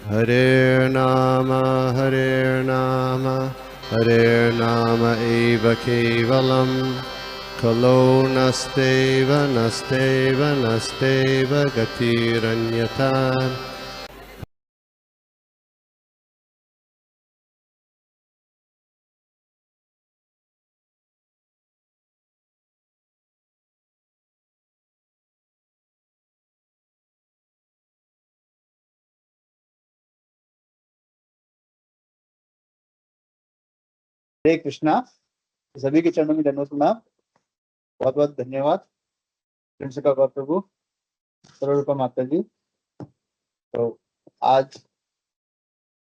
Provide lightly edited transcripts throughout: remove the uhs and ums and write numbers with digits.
Hare Nama, Hare Nama eva kevalam, Kalo nasteva, nasteva, nasteva gatiranyata. हरे कृष्णा। सभी के चरणों में दंडवत प्रणाम। बहुत बहुत धन्यवाद प्रिंसिपल गौर प्रभु, सर्वरूपा माता जी। तो आज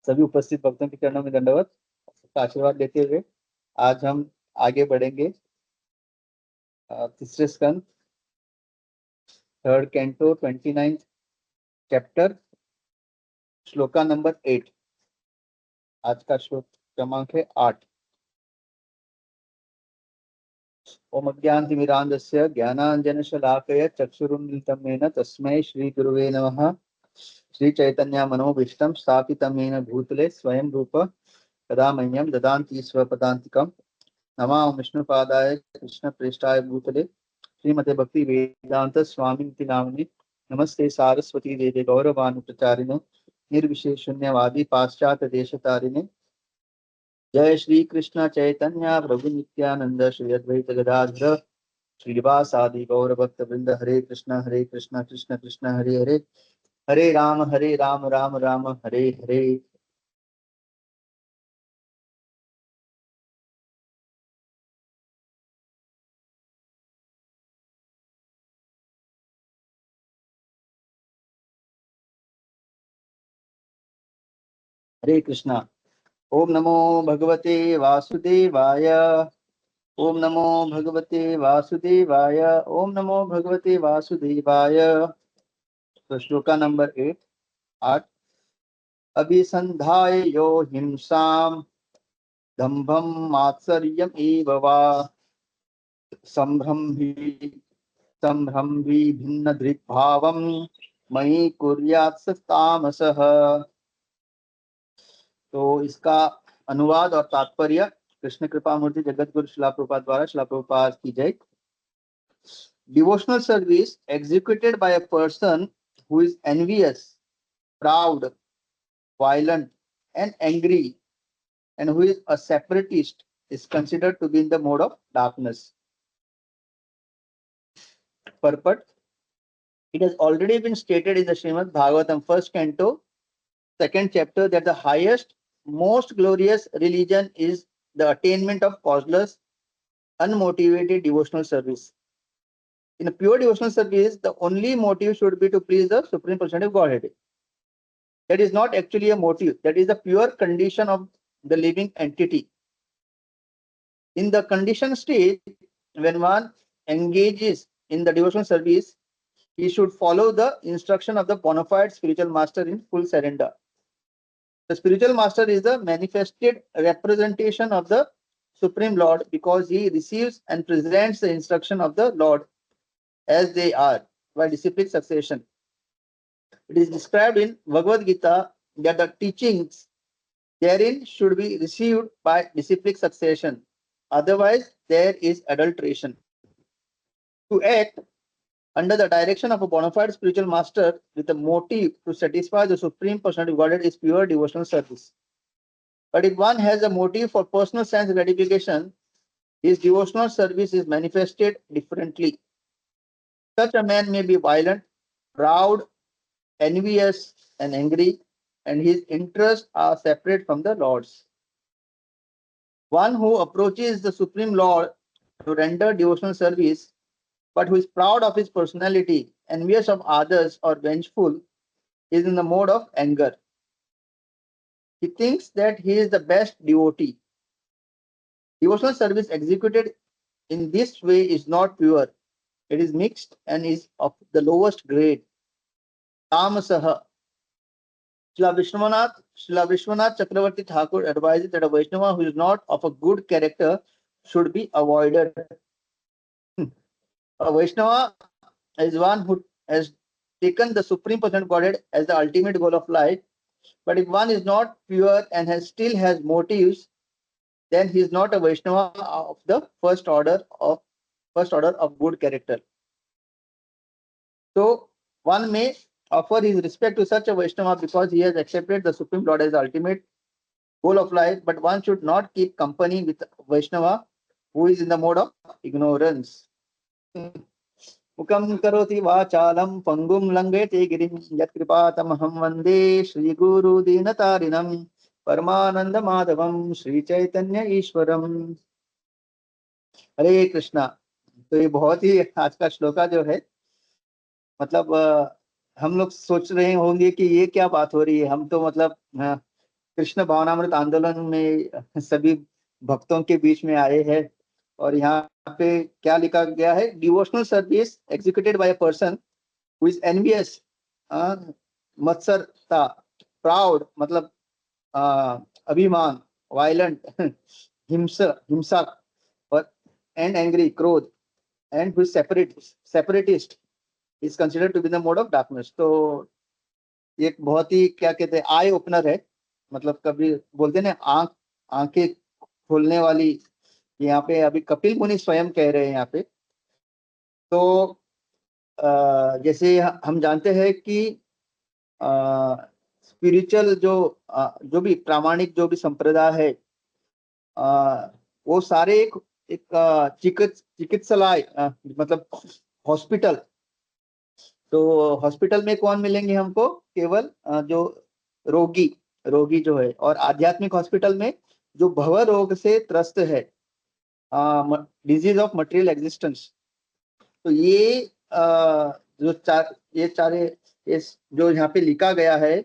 सभी उपस्थित भक्तों के चरणों में दंडवत का आशीर्वाद लेते हुए आज हम आगे बढ़ेंगे तीसरे स्कंद, third canto, 29th chapter, shloka number 8। आज का श्लोक क्रमांक है 8। ओम अज्ञानतिमिरान्धस्य ज्ञानाञ्जनशलाकया चक्षुरुन्मिलितं येन तस्मै श्रीगुरुवे नमः। श्रीचैतन्यमनोभीष्टं स्थापितं येन भूतले स्वयं रूप कदा मह्यं ददान्ति स्वपदान्तिकं। नमामि विष्णुपादाय कृष्णप्रेष्ठाय भूतले श्रीमते भक्ति वेदांत स्वामिनिति नामिने। नमस्ते सारस्वती देवे गौरवानुप्रचारिणे निर्विशेष शून्यवादी पाश्चात्य देशतारिणे। जय श्री कृष्ण चैतन्य प्रभु नित्यानंद श्री अद्वैत गदाधर श्रीवासादि गौर भक्त वृंद। हरे कृष्ण कृष्ण कृष्ण हरे हरे, हरे राम राम राम हरे हरे। हरे कृष्णा। ओम नमो भगवते वासुदेवाय। ओम नमो भगवते वासुदेवाय। ओम नमो भगवते वासुदेवाय। तो श्लोका नंबर 8। अभिसंधाय यो हिंसाम दंभम मात्सर्यम एव वा संभ्रम्भी भिन्न दृग्भावम मयि कुर्यात् स तामसः। तो इसका अनुवाद और तात्पर्य कृष्ण कृपा मूर्ति जगत गुरु शिला प्रभुपाद द्वारा, शिला प्रभुपाद की जय। Devotional service executed by a person who is envious, proud, violent, and angry, and who is a separatist, is considered to be in the mode of darkness. Purport. It has already been stated in the Srimad Bhagavatam, first canto, second chapter, that the highest, most glorious religion is the attainment of causeless, unmotivated devotional service. In a pure devotional service, the only motive should be to please the Supreme Personality of Godhead. That is not actually a motive, that is the pure condition of the living entity. In the conditioned state, when one engages in the devotional service, he should follow the instruction of the bona fide spiritual master in full surrender. The spiritual master is the manifested representation of the Supreme Lord, because he receives and presents the instruction of the Lord as they are by disciplic succession. It is described in Bhagavad Gita that the teachings therein should be received by disciplic succession. Otherwise, there is adulteration. To act under the direction of a bona fide spiritual master with a motive to satisfy the Supreme Personality of Godhead is pure devotional service. But if one has a motive for personal sense gratification, his devotional service is manifested differently. Such a man may be violent, proud, envious, and angry, and his interests are separate from the Lord's. One who approaches the Supreme Lord to render devotional service, but who is proud of his personality, envious of others, or vengeful, is in the mode of anger. He thinks that he is the best devotee. Devotional service executed in this way is not pure. It is mixed and is of the lowest grade. Tamasaha. Srila Vishwanath Chakravarti Thakur advises that a Vaishnava who is not of a good character should be avoided. A Vaishnava is one who has taken the Supreme Personality of Godhead as the ultimate goal of life. But if one is not pure and still has motives, then he is not a Vaishnava of the first order of good character. So one may offer his respect to such a Vaishnava because he has accepted the Supreme Lord as the ultimate goal of life, but one should not keep company with Vaishnava who is in the mode of ignorance. मुखं करोति वाचालं पंगुं लंघयते गिरिं यत्कृपातमहं वन्दे श्रीगुरुदीनतारिणं परमानंद माधवं श्री चैतन्य ईश्वरम। हरे कृष्णा। तो ये बहुत ही आज का श्लोका जो है, मतलब हम लोग सोच रहे होंगे कि ये क्या बात हो रही है। हम तो मतलब कृष्ण भावनामृत आंदोलन में सभी भक्तों के बीच में आए हैं, और यहाँ पे क्या लिखा गया है, devotional service executed by a person who is envious, मत्सरता, प्राउड मतलब अभिमान, वायलेंट हिंसा और एंड एंग्री क्रोध, and who is separatist is considered to be the mode of darkness. तो एक बहुत ही क्या कहते हैं आई ओपनर है, मतलब कभी बोलते ना आंखें खोलने वाली, यहाँ पे अभी कपिल मुनि स्वयं कह रहे हैं यहाँ पे। तो जैसे हम जानते हैं कि स्पिरिचुअल जो भी प्रामाणिक जो भी संप्रदाय है, वो सारे एक चिकित्सालय मतलब हॉस्पिटल। तो हॉस्पिटल में कौन मिलेंगे हमको? केवल जो रोगी जो है, और आध्यात्मिक हॉस्पिटल में जो भव रोग से त्रस्त है, डिजीज ऑफ मटेरियल एग्जिस्टेंस। तो ये जो यहाँ पे लिखा गया है,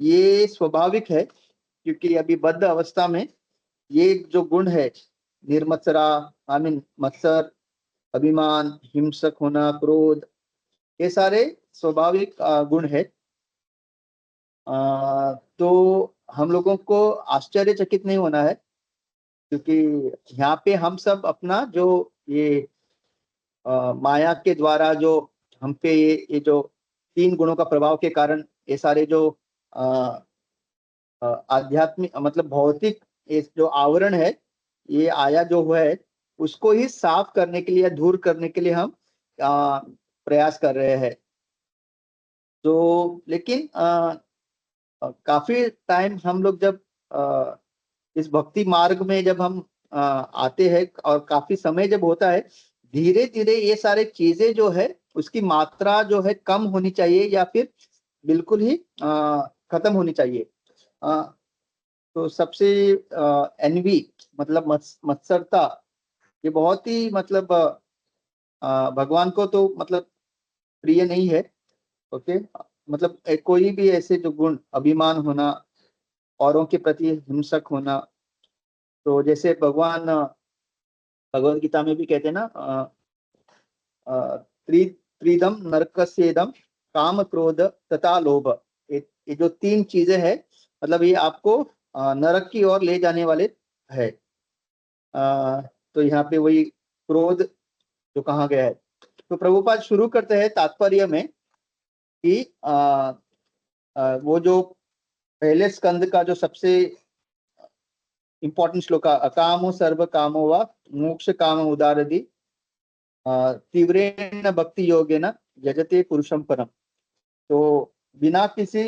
ये स्वाभाविक है, क्योंकि अभी बद्ध अवस्था में ये जो गुण है, निर्मत्सरा मत्सर, अभिमान, हिंसक होना, क्रोध, ये सारे स्वाभाविक गुण है। तो हम लोगों को आश्चर्यचकित नहीं होना है, क्योंकि यहाँ पे हम सब अपना जो ये माया के द्वारा जो हम पे ये जो 3 गुणों का प्रभाव के कारण ये सारे जो आध्यात्मिक मतलब भौतिक ये जो आवरण है, ये आया जो है, उसको ही साफ करने के लिए, दूर करने के लिए हम प्रयास कर रहे हैं। तो लेकिन काफी टाइम हम लोग जब इस भक्ति मार्ग में जब हम आते हैं, और काफी समय जब होता है, धीरे धीरे ये सारे चीजें जो है उसकी मात्रा जो है कम होनी चाहिए, या फिर बिल्कुल ही खत्म होनी चाहिए। तो सबसे एनवी मतलब मत्सरता, ये बहुत ही मतलब भगवान को तो मतलब प्रिय नहीं है। ओके, मतलब कोई भी ऐसे जो गुण, अभिमान होना, औरों के प्रति हिंसक होना, तो जैसे भगवान भगवत गीता में भी कहते हैं ना, त्रिदम नरकस्येदम काम क्रोध तथा लोभ। ये जो 3 चीजें हैं, मतलब ये आपको नरक की ओर ले जाने वाले है। तो यहाँ पे वही क्रोध जो कहा गया है। तो प्रभुपाद शुरू करते हैं तात्पर्य में कि वो जो पहले स्कंद का जो सबसे इंपॉर्टेंट श्लोक, अकामो सर्व कामो व मोक्ष काम उदारदि तीव्रेण भक्ति योगेन यजते पुरुषम परम। तो बिना किसी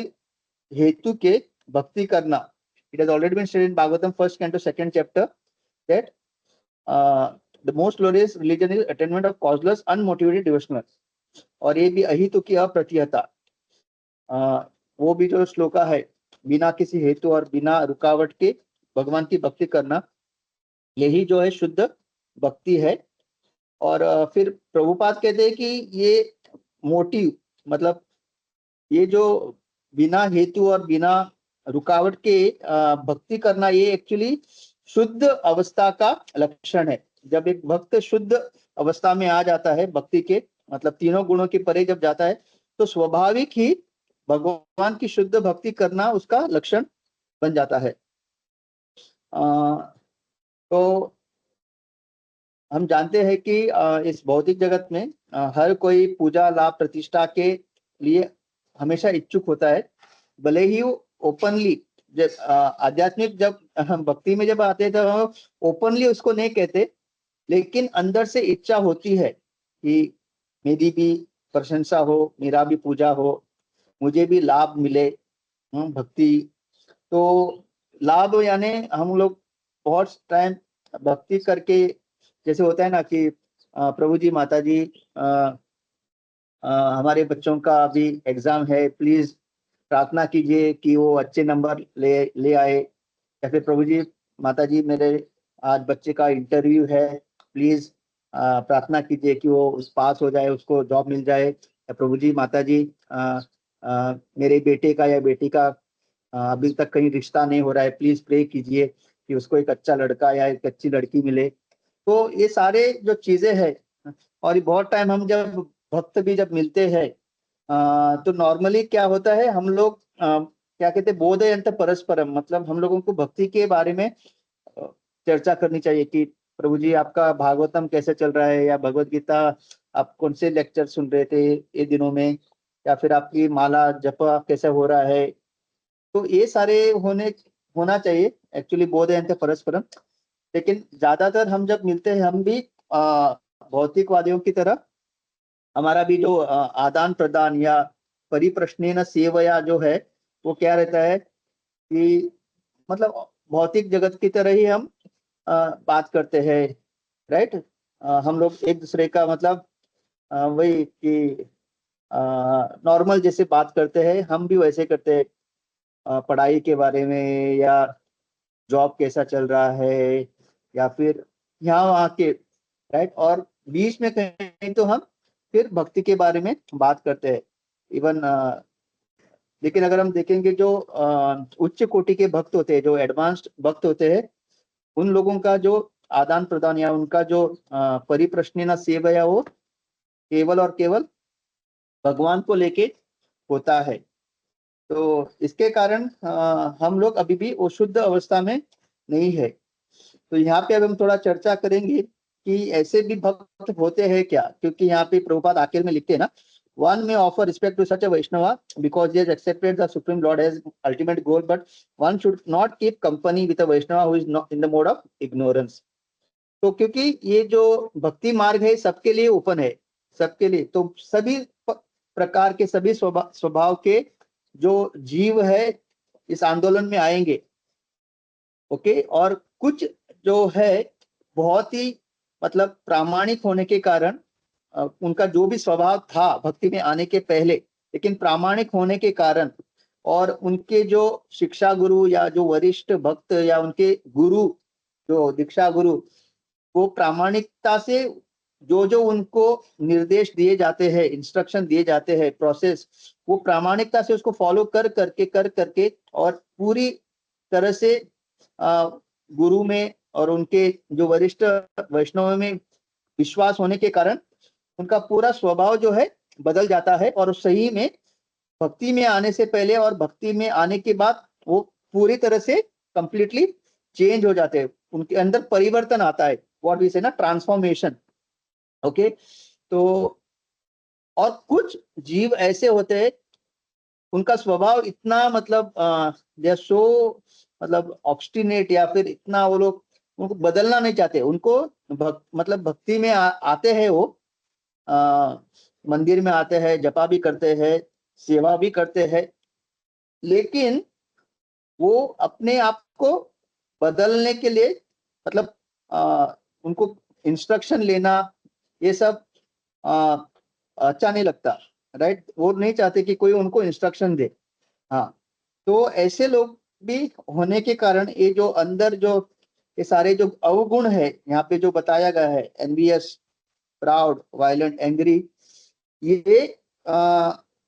हेतु के भक्ति करना, it has already been stated in Bhagavatam first canto second chapter that the most glorious religion is attainment of causeless unmotivated devotional. और ये भी अहितु की अप्रतिहता, वो भी जो श्लोका है, बिना किसी हेतु और बिना रुकावट के भगवान की भक्ति करना, यही जो है शुद्ध भक्ति है। और फिर प्रभुपाद कहते हैं कि ये मोटिव मतलब ये जो बिना हेतु और बिना रुकावट के भक्ति करना, ये एक्चुअली शुद्ध अवस्था का लक्षण है। जब एक भक्त शुद्ध अवस्था में आ जाता है, भक्ति के मतलब तीनों गुणों के परे जब जाता है, तो स्वाभाविक ही भगवान की शुद्ध भक्ति करना उसका लक्षण बन जाता है। तो हम जानते हैं कि इस भौतिक जगत में हर कोई पूजा, लाभ, प्रतिष्ठा के लिए हमेशा इच्छुक होता है, भले ही वो ओपनली, जब आध्यात्मिक जब भक्ति में जब आते हैं तो हम ओपनली उसको नहीं कहते, लेकिन अंदर से इच्छा होती है कि मेरी भी प्रशंसा हो, मेरा भी पूजा हो, मुझे भी लाभ मिले भक्ति। तो लाभ यानी हम लोग बहुत टाइम भक्ति करके, जैसे होता है ना कि प्रभु जी, माता जी, हमारे बच्चों का अभी एग्जाम है, प्लीज प्रार्थना कीजिए कि वो अच्छे नंबर ले आए, या फिर प्रभु जी, माता जी, मेरे आज बच्चे का इंटरव्यू है, प्लीज प्रार्थना कीजिए कि वो उस पास हो जाए, उसको जॉब मिल जाए। या प्रभु जी, माता जी, मेरे बेटे का या बेटी का अभी तक कहीं रिश्ता नहीं हो रहा है, प्लीज प्रे कीजिए कि उसको एक अच्छा लड़का या एक अच्छी लड़की मिले। तो ये सारे जो चीजें हैं, और बहुत टाइम हम जब भक्त भी जब मिलते हैं तो नॉर्मली क्या होता है, हम लोग क्या कहते हैं, बोधयंत परस्परम, मतलब हम लोगों को भक्ति के बारे में चर्चा करनी चाहिए कि प्रभु जी, आपका भागवतम कैसे चल रहा है, या भगवत गीता आप कौन से लेक्चर सुन रहे थे ये दिनों में, या फिर आपकी माला जप कैसे हो रहा है। तो ये सारे होना चाहिए एक्चुअली, बोधयंत परस्परम। लेकिन ज्यादातर हम जब मिलते हैं, हम भी भौतिकवादियों की तरह हमारा भी जो आदान प्रदान या परिप्रश्नेन सेवया जो है, वो क्या रहता है कि मतलब भौतिक जगत की तरह ही हम बात करते हैं, राइट। हम लोग एक दूसरे का मतलब वही कि नॉर्मल जैसे बात करते हैं, हम भी वैसे करते हैं, पढ़ाई के बारे में, या जॉब कैसा चल रहा है, या फिर यहाँ वहाँ के, राइट। और बीच में कहीं तो हम फिर भक्ति के बारे में बात करते हैं इवन। लेकिन अगर हम देखेंगे जो उच्च कोटि के भक्त होते हैं, जो एडवांस्ड भक्त होते हैं, उन लोगों का जो आदान प्रदान या उनका जो परिप्रश्न सेवा, वो केवल और केवल भगवान को लेके होता है। तो इसके कारण हम लोग अभी भी वो शुद्ध अवस्था में नहीं है। तो यहाँ पे अब हम थोड़ा चर्चा करेंगे कि ऐसे भी भक्त होते हैं क्या, क्योंकि यहाँ पे प्रभुपाद आखिर में लिखते हैं ना, one may offer respect to such a Vaishnava because he has accepted the Supreme Lord as ultimate goal, but one should not keep company with a Vaishnava who is not in the mode of ignorance. तो क्योंकि ये जो भक्ति मार्ग है सबके लिए open है, सबके लिए, तो सभी प्रकार के, सभी स्वभाव के जो जीव है इस आंदोलन में आएंगे, ओके। और कुछ जो है बहुत ही मतलब प्रामाणिक होने के कारण, उनका जो भी स्वभाव था भक्ति में आने के पहले, लेकिन प्रामाणिक होने के कारण, और उनके जो शिक्षा गुरु या जो वरिष्ठ भक्त या उनके गुरु, जो दीक्षा गुरु, वो प्रामाणिकता से जो जो उनको निर्देश दिए जाते हैं, इंस्ट्रक्शन दिए जाते हैं, प्रोसेस, वो प्रामाणिकता से उसको फॉलो कर करके और पूरी तरह से गुरु में और उनके जो वरिष्ठ वैष्णव में विश्वास होने के कारण उनका पूरा स्वभाव जो है बदल जाता है, और सही में भक्ति में आने से पहले और भक्ति में आने के बाद वो पूरी तरह से कंप्लीटली चेंज हो जाते हैं, उनके अंदर परिवर्तन आता है, व्हाट वी से ना, ट्रांसफॉर्मेशन, ओके। तो और कुछ जीव ऐसे होते हैं, उनका स्वभाव इतना मतलब दे आर सो मतलब ऑब्स्टिनेट, या फिर इतना वो लोग उनको बदलना नहीं चाहते, उनको मतलब भक्ति में आते हैं वो, मंदिर में आते हैं, जपा भी करते हैं, सेवा भी करते हैं, लेकिन वो अपने आप को बदलने के लिए मतलब उनको इंस्ट्रक्शन लेना ये सब अच्छा नहीं लगता, राइट। वो नहीं चाहते कि कोई उनको इंस्ट्रक्शन दे। हाँ, तो ऐसे लोग भी होने के कारण ये जो अंदर जो ये सारे जो अवगुण है यहाँ पे जो बताया गया है, एनवियस, प्राउड, वायलेंट, एंग्री, ये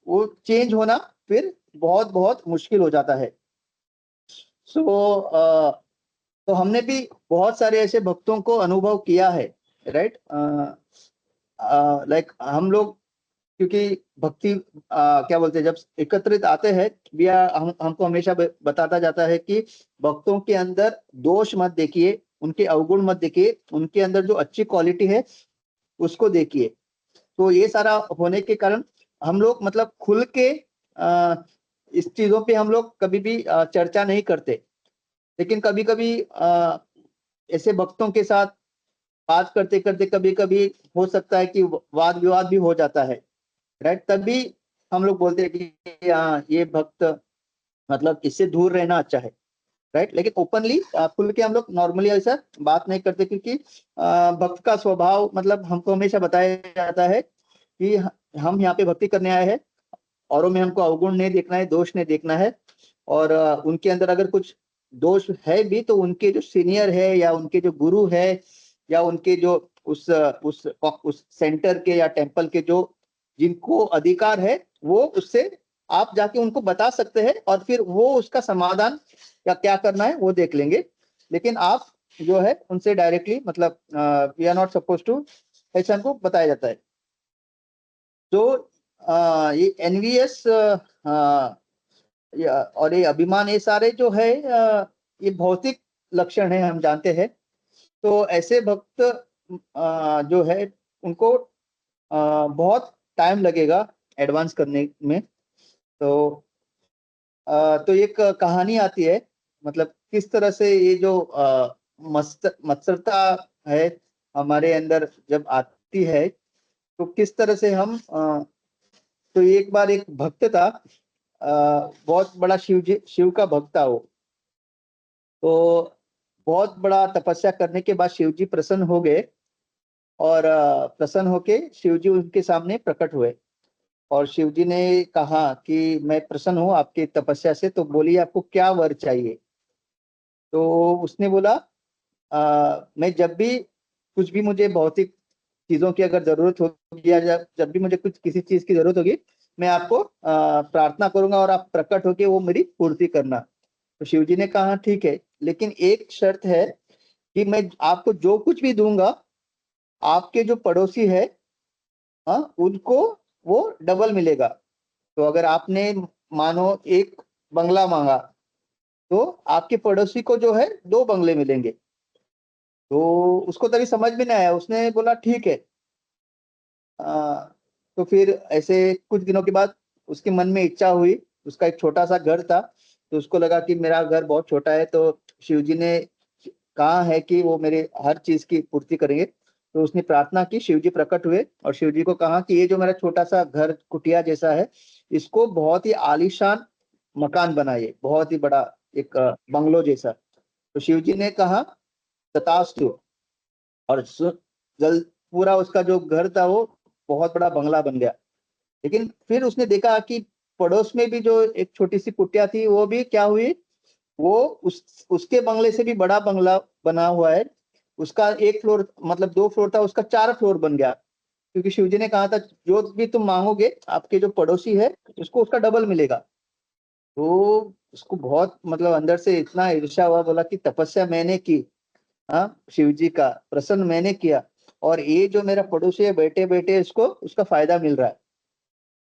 वो चेंज होना फिर बहुत बहुत मुश्किल हो जाता है। सो तो हमने भी बहुत सारे ऐसे भक्तों को अनुभव किया है, राइट। लाइक हम लोग क्योंकि भक्ति क्या बोलते हैं, जब एकत्रित आते हैं, हमको हमेशा बताता जाता है कि भक्तों के अंदर दोष मत देखिए, उनके अवगुण मत देखिए, उनके अंदर जो अच्छी क्वालिटी है उसको देखिए। तो ये सारा होने के कारण हम लोग मतलब खुल के इस चीजों पे हम लोग कभी भी चर्चा नहीं करते, लेकिन कभी कभी ऐसे भक्तों के साथ बात करते करते कभी कभी हो सकता है कि वाद विवाद भी हो जाता है, राइट? तभी हम लोग बोलते हैं कि हाँ, ये भक्त मतलब इससे दूर रहना अच्छा है, राइट? लेकिन ओपनली खुल के हम लोग नॉर्मली ऐसा बात नहीं करते, क्योंकि भक्त का स्वभाव मतलब हमको हमेशा बताया जाता है कि हम यहाँ पे भक्ति करने आए हैं, औरों में हमको अवगुण नहीं देखना है, दोष नहीं देखना है। और उनके अंदर अगर कुछ दोष है भी तो उनके जो सीनियर है या उनके जो गुरु है या उनके जो उस सेंटर के या टेम्पल के जो जिनको अधिकार है, वो उससे आप जाके उनको बता सकते हैं और फिर वो उसका समाधान या क्या करना है वो देख लेंगे। लेकिन आप जो है उनसे डायरेक्टली मतलब we are not suppose to, ऐसा हमको बताया जाता है। तो ये एनवीएस और ये अभिमान, ये सारे जो है ये भौतिक लक्षण है, हम जानते हैं। तो ऐसे भक्त जो है उनको बहुत टाइम लगेगा एडवांस करने में। तो तो एक कहानी आती है, मतलब किस तरह से ये जो मत्सरता है हमारे अंदर जब आती है, तो किस तरह से हम तो एक बार एक भक्त था, बहुत बड़ा शिव का भक्त था वो। तो बहुत बड़ा तपस्या करने के बाद शिव जी प्रसन्न हो गए और प्रसन्न होके शिव जी उनके सामने प्रकट हुए और शिव जी ने कहा कि मैं प्रसन्न हूँ आपकी तपस्या से, तो बोलिए आपको क्या वर चाहिए? तो उसने बोला मैं जब भी कुछ भी मुझे भौतिक चीजों की अगर जरूरत होगी या जब भी मुझे कुछ किसी चीज की जरूरत होगी, मैं आपको प्रार्थना करूंगा और आप प्रकट होके वो मेरी पूर्ति करना। तो शिव जी ने कहा ठीक है, लेकिन एक शर्त है कि मैं आपको जो कुछ भी दूंगा, आपके जो पड़ोसी है उनको वो डबल मिलेगा। तो अगर आपने मानो एक बंगला मांगा, तो आपके पड़ोसी को जो है 2 बंगले मिलेंगे। तो उसको तभी समझ में नहीं आया, उसने बोला ठीक है। तो फिर ऐसे कुछ दिनों के बाद उसके मन में इच्छा हुई, उसका एक छोटा सा घर था, तो उसको लगा कि मेरा घर बहुत छोटा है, तो शिव जी ने कहा है कि वो मेरे हर चीज की पूर्ति करेंगे। तो उसने प्रार्थना की, शिव जी प्रकट हुए और शिव जी को कहा कि ये जो मेरा छोटा सा घर कुटिया जैसा है, इसको बहुत ही आलीशान मकान बनाइए, बहुत ही बड़ा एक बंगलो जैसा। तो शिव जी ने कहा तथास्तु, और जल पूरा उसका जो घर था वो बहुत बड़ा बंगला बन गया। लेकिन फिर उसने देखा कि पड़ोस में भी जो एक छोटी सी कुटिया थी वो भी क्या हुई, वो उसके बंगले से भी बड़ा बंगला बना हुआ है। उसका 1 फ्लोर मतलब 2 फ्लोर था, उसका 4 फ्लोर बन गया, क्योंकि शिवजी ने कहा था जो भी तुम मांगोगे आपके जो पड़ोसी है उसको उसका डबल मिलेगा। तो उसको बहुत मतलब अंदर से इतना ईर्ष्या हुआ, बोला कि तपस्या मैंने की, हाँ शिव जी का प्रसन्न मैंने किया, और ये जो मेरा पड़ोसी है बैठे बैठे इसको उसका फायदा मिल रहा है।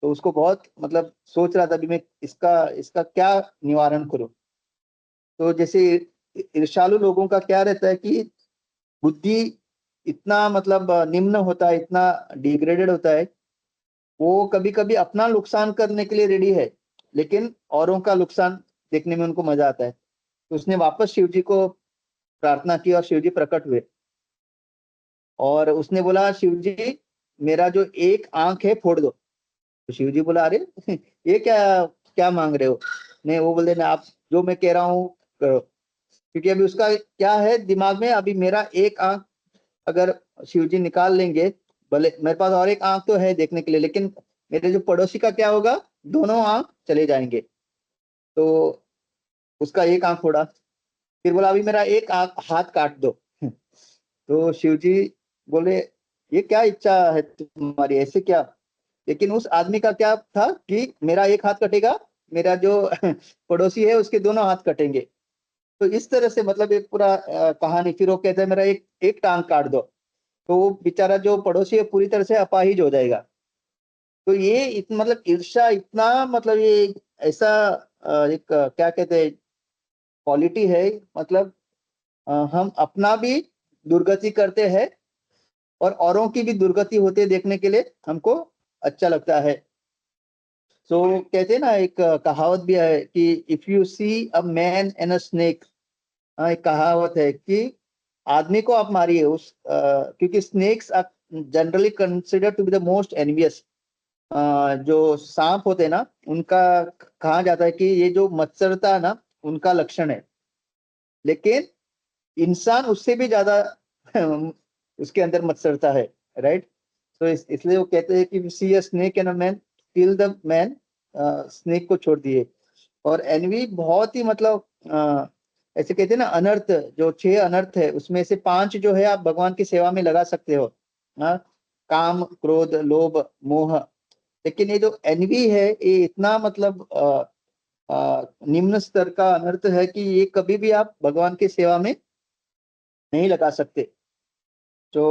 तो उसको बहुत मतलब सोच रहा था अभी मैं इसका इसका क्या निवारण करूं। तो जैसे ईर्ष्यालु लोगों का क्या रहता है कि बुद्धि इतना मतलब निम्न होता है, इतना डिग्रेडेड होता है, वो कभी कभी अपना नुकसान करने के लिए रेडी है, लेकिन औरों का नुकसान देखने में उनको मजा आता है। तो उसने वापस शिव जी को प्रार्थना की और शिव जी प्रकट हुए और उसने बोला शिव जी मेरा जो एक आंख है फोड़ दो। तो शिव जी बोला अरे ये क्या क्या मांग रहे हो? नहीं, वो बोलते ना आप जो मैं कह रहा हूँ करो, क्योंकि अभी उसका क्या है दिमाग में, अभी मेरा एक आंख अगर शिव जी निकाल लेंगे, भले मेरे पास और एक आंख तो है देखने के लिए, लेकिन मेरे जो पड़ोसी का क्या होगा, दोनों आंख चले जाएंगे। तो उसका एक आंख फोड़ा, फिर बोला अभी मेरा एक आंख हाथ काट दो। तो शिव जी बोले ये क्या इच्छा है तुम्हारी, ऐसे क्या? लेकिन उस आदमी का क्या था कि मेरा एक हाथ कटेगा, मेरा जो पड़ोसी है उसके दोनों हाथ कटेंगे। तो इस तरह से मतलब एक पूरा कहानी, फिर वो कहते हैं मेरा एक एक टांग काट दो, तो वो बेचारा जो पड़ोसी है पूरी तरह से अपाहिज हो जाएगा। तो ये मतलब ईर्ष्या इतना मतलब ये ऐसा एक क्या कहते हैं क्वालिटी है, मतलब हम अपना भी दुर्गति करते हैं और औरों की भी दुर्गति होते देखने के लिए हमको अच्छा लगता है। सो कहते हैं ना, एक कहावत भी है कि if you see a man and a snake, एक कहावत है कि आदमी को आप मारिए क्योंकि snakes are generally consider to be the most envious. जो सांप होते हैं ना, उनका कहा जाता है कि ये जो मत्सरता है ना, उनका लक्षण है। लेकिन इंसान उससे भी ज्यादा उसके अंदर मत्सरता है, राइट। तो इसलिए वो कहते हैं कि see a snake and a man, kill the man, snake को छोड़ दिए। और एनवी बहुत ही मतलब ऐसे कहते हैं ना, अनर्थ, जो 6 अनर्थ है उसमें से 5 जो है आप भगवान की सेवा में लगा सकते हो। हाँ, काम, क्रोध, लोभ, मोह। लेकिन ये जो एनवी है, ये इतना मतलब निम्न स्तर का अनर्थ है कि ये कभी भी आप भगवान की सेवा में नहीं लगा सकते। तो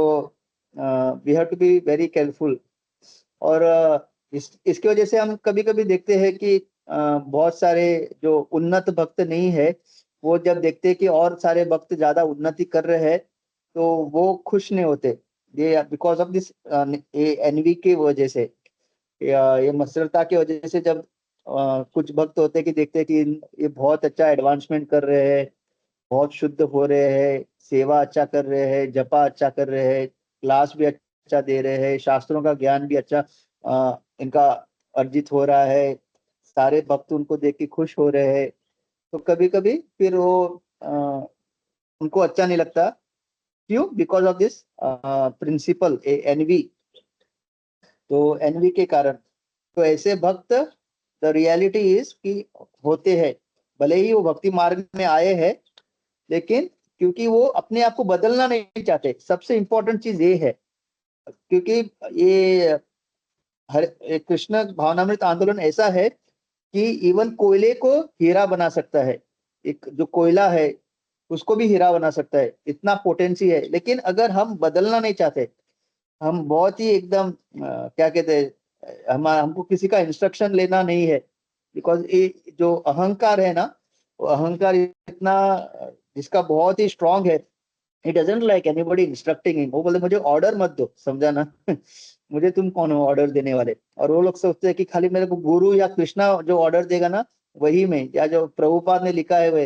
we have to be very careful. और इसकी वजह से हम कभी कभी देखते हैं कि बहुत सारे जो उन्नत भक्त नहीं है, वो जब देखते हैं कि और सारे भक्त ज्यादा उन्नति कर रहे हैं, तो वो खुश नहीं होते। ये बिकॉज ऑफ दिस एनवी की वजह से, या ये मत्सरता की वजह से, जब कुछ भक्त होते हैं कि देखते हैं कि ये बहुत अच्छा एडवांसमेंट कर रहे हैं, बहुत शुद्ध हो रहे हैं, सेवा अच्छा कर रहे हैं, जपा अच्छा कर रहे हैं, क्लास भी अच्छा दे रहे हैं, शास्त्रों का ज्ञान भी अच्छा इनका अर्जित हो रहा है, सारे भक्त उनको देख के खुश हो रहे हैं। तो कभी कभी फिर वो अ, उनको अच्छा नहीं लगता। क्यों? Because of this principle envy. तो एनवी के कारण, तो ऐसे भक्त, द रियलिटी इज कि होते हैं, भले ही वो भक्ति मार्ग में आए हैं, लेकिन क्योंकि वो अपने आप को बदलना नहीं चाहते। सबसे इंपॉर्टेंट चीज ये है, क्योंकि ये कृष्ण भावनामृत आंदोलन ऐसा है कि इवन कोयले को हीरा बना सकता है। एक जो कोयला है उसको भी हीरा बना सकता है, इतना पोटेंसी है। लेकिन अगर हम बदलना नहीं चाहते, हम बहुत ही एकदम क्या कहते हैं, हमको किसी का इंस्ट्रक्शन लेना नहीं है। बिकॉज ये जो अहंकार है ना, वो अहंकार इतना जिसका बहुत ही स्ट्रांग है, he doesn't like anybody instructing him. वो बोले मुझे ऑर्डर मत दो, समझा ना। मुझे तुम कौन हो ऑर्डर देने वाले? और वो लोग सोचते हैं कि खाली मेरे को गुरु या कृष्णा जो ऑर्डर देगा ना, वही में, या जो प्रभुपाद ने लिखा है वह।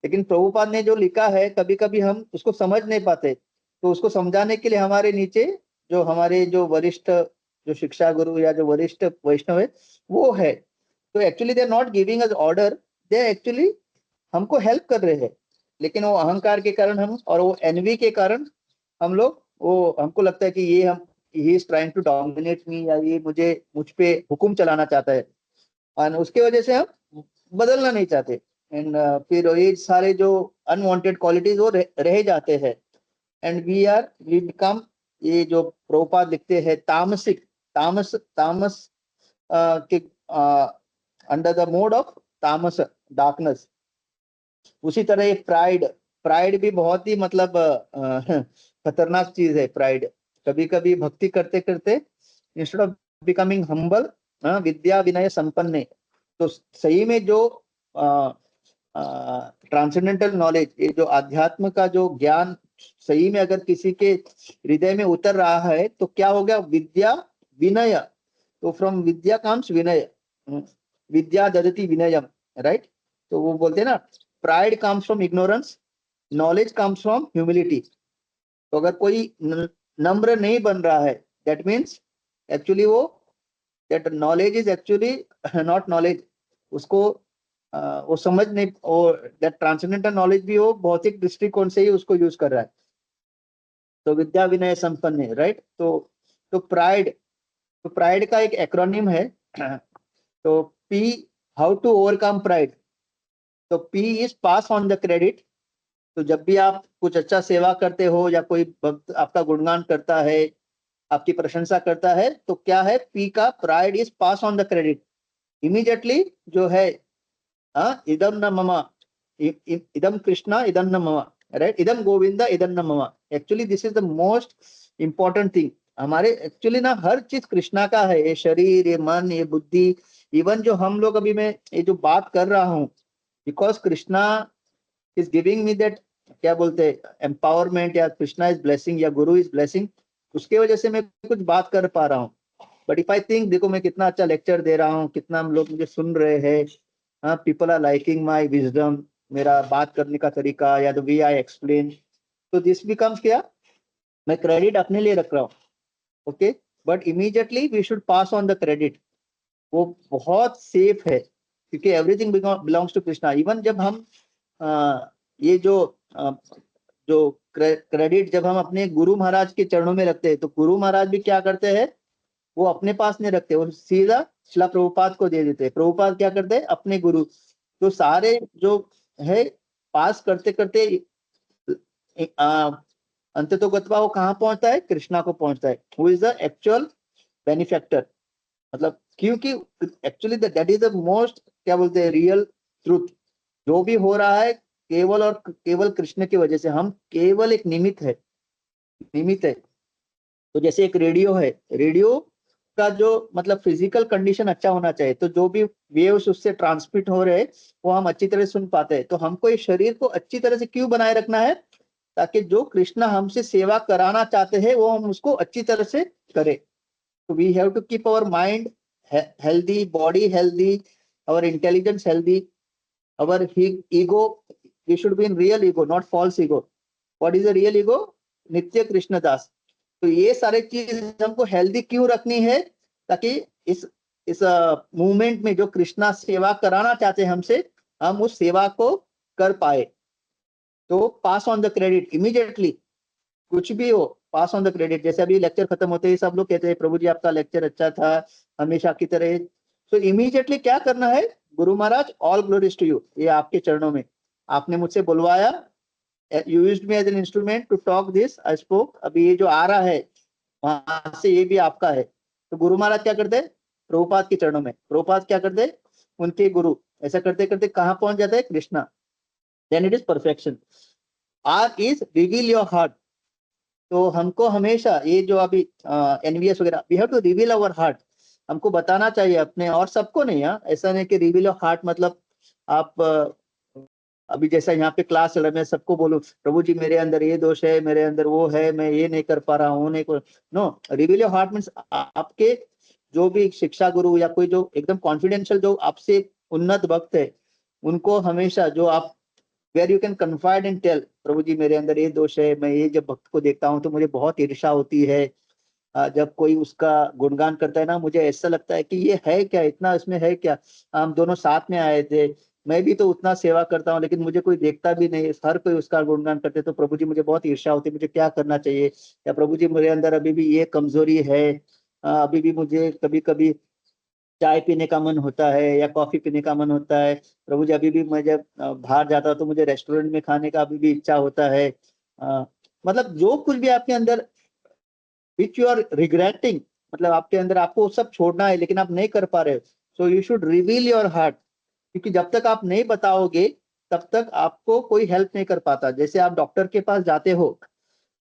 लेकिन प्रभुपाद ने जो लिखा है, कभी कभी हम उसको समझ नहीं पाते। तो उसको समझाने के लिए हमारे नीचे जो हमारे जो वरिष्ठ, जो शिक्षा गुरु या जो वरिष्ठ वैष्णव है, वो है। तो actually they are not giving us order, they actually हमको हेल्प कर रहे हैं। लेकिन वो अहंकार के कारण हम, और वो एनवी के कारण हम लोग, वो हमको लगता है कि ये हम, he is trying to dominate me, या ये मुझ पे हुक्म चलाना चाहता है। और उसके वजह से हम बदलना नहीं चाहते। एंड फिर ये सारे जो अनवांटेड क्वालिटीज वो रह जाते हैं। एंड वी बिकम, ये जो प्रभुपाद लिखते हैं, तामसिक, तामस तामस के अंडर द मोड ऑफ तामस, डार्कनेस। उसी तरह ये प्राइड, प्राइड भी बहुत ही मतलब खतरनाक चीज है, प्राइड। कभी कभी भक्ति करते करते, इंस्टेड ऑफ बिकमिंग हम्बल, विद्या विनय संपन्न, तो सही में जो ट्रांसेंडेंटल नॉलेज, ये जो अध्यात्म का जो ज्ञान सही में अगर किसी के हृदय में उतर रहा है, तो क्या हो गया? विद्या विनय। तो फ्रॉम विद्या कम्स विनय, विद्या ददति विनयम, राइट। तो वो बोलते हैं ना, pride comes from ignorance, knowledge comes from humility. तो अगर कोई नम्र नहीं बन रहा है, दैट मीन्स एक्चुअली वो, that knowledge is actually not knowledge. उसको वो समझ नहीं, और दैट ट्रांसेंडेंटल नॉलेज भी वो भौतिक दृष्टिकोण से ही उसको यूज कर रहा है। तो विद्या विनय संपन्न है, राइट। तो प्राइड, तो प्राइड का एक एक्रोनिम है। तो P, how to overcome pride. तो P is pass on the credit. तो जब भी आप कुछ अच्छा सेवा करते हो, या कोई भक्त आपका गुणगान करता है, आपकी प्रशंसा करता है, तो क्या है? पी का pride is pass on the credit. Immediately जो है, इदम न ममा, इदम कृष्णा इदम न ममा, राइट, इदम गोविंदा इदम न mama. Actually this is the most important thing. हमारे एक्चुअली ना हर चीज कृष्णा का है, ये शरीर, ये मन, ये बुद्धि, इवन जो हम लोग अभी मैं ये जो बात कर रहा हूँ, because Krishna is giving me that, क्या बोलते हैं, एम्पावरमेंट, या कृष्णा इज ब्लेसिंग, या गुरु इज ब्लेसिंग, उसके वजह से मैं कुछ बात कर पा रहा हूँ। बट इफ आई थिंक देखो मैं कितना अच्छा लेक्चर दे रहा हूँ, कितना हम लोग मुझे सुन रहे हैं, हाँ, people are liking my wisdom, मेरा बात करने का तरीका या द वे आई एक्सप्लेन, तो दिस बिकम्स क्या, मैं क्रेडिट अपने लिए रख रहा हूँ, okay, but immediately we should pass on the credit, वो बहुत सेफ है क्योंकि everything belongs to Krishna. Even जब हम ये जो क्रेडिट जब हम अपने गुरु महाराज के चरणों में रखते हैं, तो गुरु महाराज भी क्या करते हैं, वो अपने पास नहीं रखते, वो सीधा शिला प्रभुपाद को दे देते हैं। प्रभुपाद क्या करते हैं, अपने गुरु, तो सारे जो है पास करते करते अंततोगत्वा वो कहाँ पहुंचता है, कृष्णा को पहुंचता है, who is the actual benefactor. मतलब क्योंकि actually that is the most, क्या बोलते हैं, रियल ट्रूथ। जो भी हो रहा है केवल और केवल कृष्ण की वजह से, हम केवल एक निमित्त है, निमित्त है। तो जैसे एक रेडियो है, रेडियो का जो मतलब फिजिकल कंडीशन अच्छा होना चाहिए, तो जो भी वेव्स उससे ट्रांसमिट हो रहे हैं वो हम अच्छी तरह सुन पाते हैं। तो हमको इस शरीर को अच्छी तरह से क्यों बनाए रखना है, ताकि जो कृष्णा हमसे सेवा कराना चाहते हैं वो हम उसको अच्छी तरह से करें। तो we have to keep our mind healthy, body healthy, our intelligence healthy, our ego, we should be in real ego, not false ego. What is a real ego? नित्य कृष्ण दास। तो ये सारे चीज हमको हेल्दी क्यों रखनी है, ताकि इस मूवमेंट में जो कृष्णा सेवा कराना चाहते हैं हमसे, हम उस सेवा को कर पाए। तो पास ऑन द क्रेडिट इमीडिएटली, कुछ भी हो पास ऑन द क्रेडिट। जैसे अभी लेक्चर खत्म होते ही सब लोग कहते हैं प्रभु जी आपका लेक्चर अच्छा था, हमेशा की तरह। तो इमीडिएटली क्या करना है, Guru Maharaj all glories to you, ये आपके चरणों में, आपने मुझसे बुलवाया, you used me as an instrument to talk this, I spoke, अभी ये जो आ रहा है वहां से ये भी आपका है। तो गुरु महाराज क्या करते हैं, प्रभुपाद के चरणों में, प्रभुपाद क्या करते हैं, उनके गुरु, ऐसा करते करते कहाँ पहुंच जाता है, Krishna. Then it is perfection. Are is reveal your heart. तो हमको हमेशा ये जो अभी एनवीएस वगैरह, we have to reveal our heart, हमको बताना चाहिए अपने और सबको नहीं, ऐसा नहीं कि रिवील योर हार्ट मतलब आप अभी जैसा यहाँ पे क्लास चल रहा है मैं सबको बोलूं प्रभु जी मेरे अंदर ये दोष है, मेरे अंदर वो है, मैं ये नहीं कर पा रहा हूँ, नहीं कर, no, reveal your heart means आपके जो भी शिक्षा गुरु या कोई जो एकदम कॉन्फिडेंशियल जो आपसे उन्नत भक्त है, उनको हमेशा जो आप where you can confide and tell, प्रभु जी मेरे अंदर ये दोष है, मैं ये जब भक्त को देखता हूँ तो मुझे बहुत ईर्ष्या होती है, जब कोई उसका गुणगान करता है ना, मुझे ऐसा लगता है कि ये है क्या, इतना इसमें है क्या, हम दोनों साथ में आए थे, मैं भी तो उतना सेवा करता हूँ लेकिन मुझे कोई देखता भी नहीं, हर कोई उसका गुणगान करते, तो प्रभु जी मुझे बहुत ईर्ष्या होती है, मुझे क्या करना चाहिए, या प्रभु जी मेरे अंदर अभी भी ये कमजोरी है, अभी भी मुझे कभी कभी चाय पीने का मन होता है या कॉफी पीने का मन होता है, प्रभु जी अभी भी मैं जब बाहर जाता हूँ तो मुझे रेस्टोरेंट में खाने का अभी भी इच्छा होता है। मतलब जो कुछ भी आपके अंदर विच यू आर रिग्रेटिंग, मतलब आपके अंदर आपको सब छोड़ना है लेकिन आप नहीं कर पा रहे, so you should reveal your heart, क्योंकि जब तक आप नहीं बताओगे तब तक आपको कोई हेल्प नहीं कर पाता। जैसे आप डॉक्टर के पास जाते हो,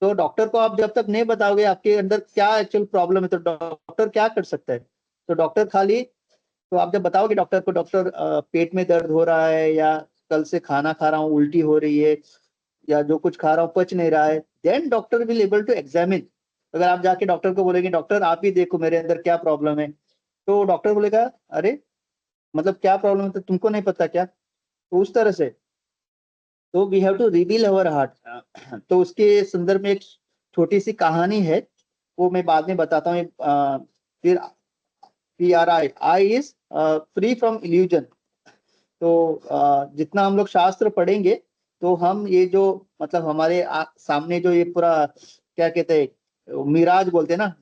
तो डॉक्टर को आप जब तक नहीं बताओगे आपके अंदर क्या एक्चुअल प्रॉब्लम है, तो डॉक्टर क्या कर सकता है, तो डॉक्टर खाली, तो आप जब बताओगे डॉक्टर को, डॉक्टर पेट में दर्द हो रहा है, या कल से खाना खा रहा हूँ उल्टी हो रही है, या जो कुछ खा रहा हूँ पच नहीं रहा है, then doctor will able to examine. अगर आप जाके डॉक्टर को बोलेंगे डॉक्टर आप ही देखो मेरे अंदर क्या प्रॉब्लम है, तो डॉक्टर बोलेगा अरे मतलब क्या प्रॉब्लम है, तो तुमको नहीं पता क्या, तो उस तरह से। तो we have to reveal our heart. तो उसके संदर्भ में एक छोटी सी कहानी है, वो मैं बाद में बताता हूँ। फिर PRI, I is free from illusion. तो जितना हम लोग शास्त्र पढ़ेंगे तो हम ये जो मतलब हमारे सामने जो ये पूरा क्या कहते हैं, मिराज बोलते हैं ना,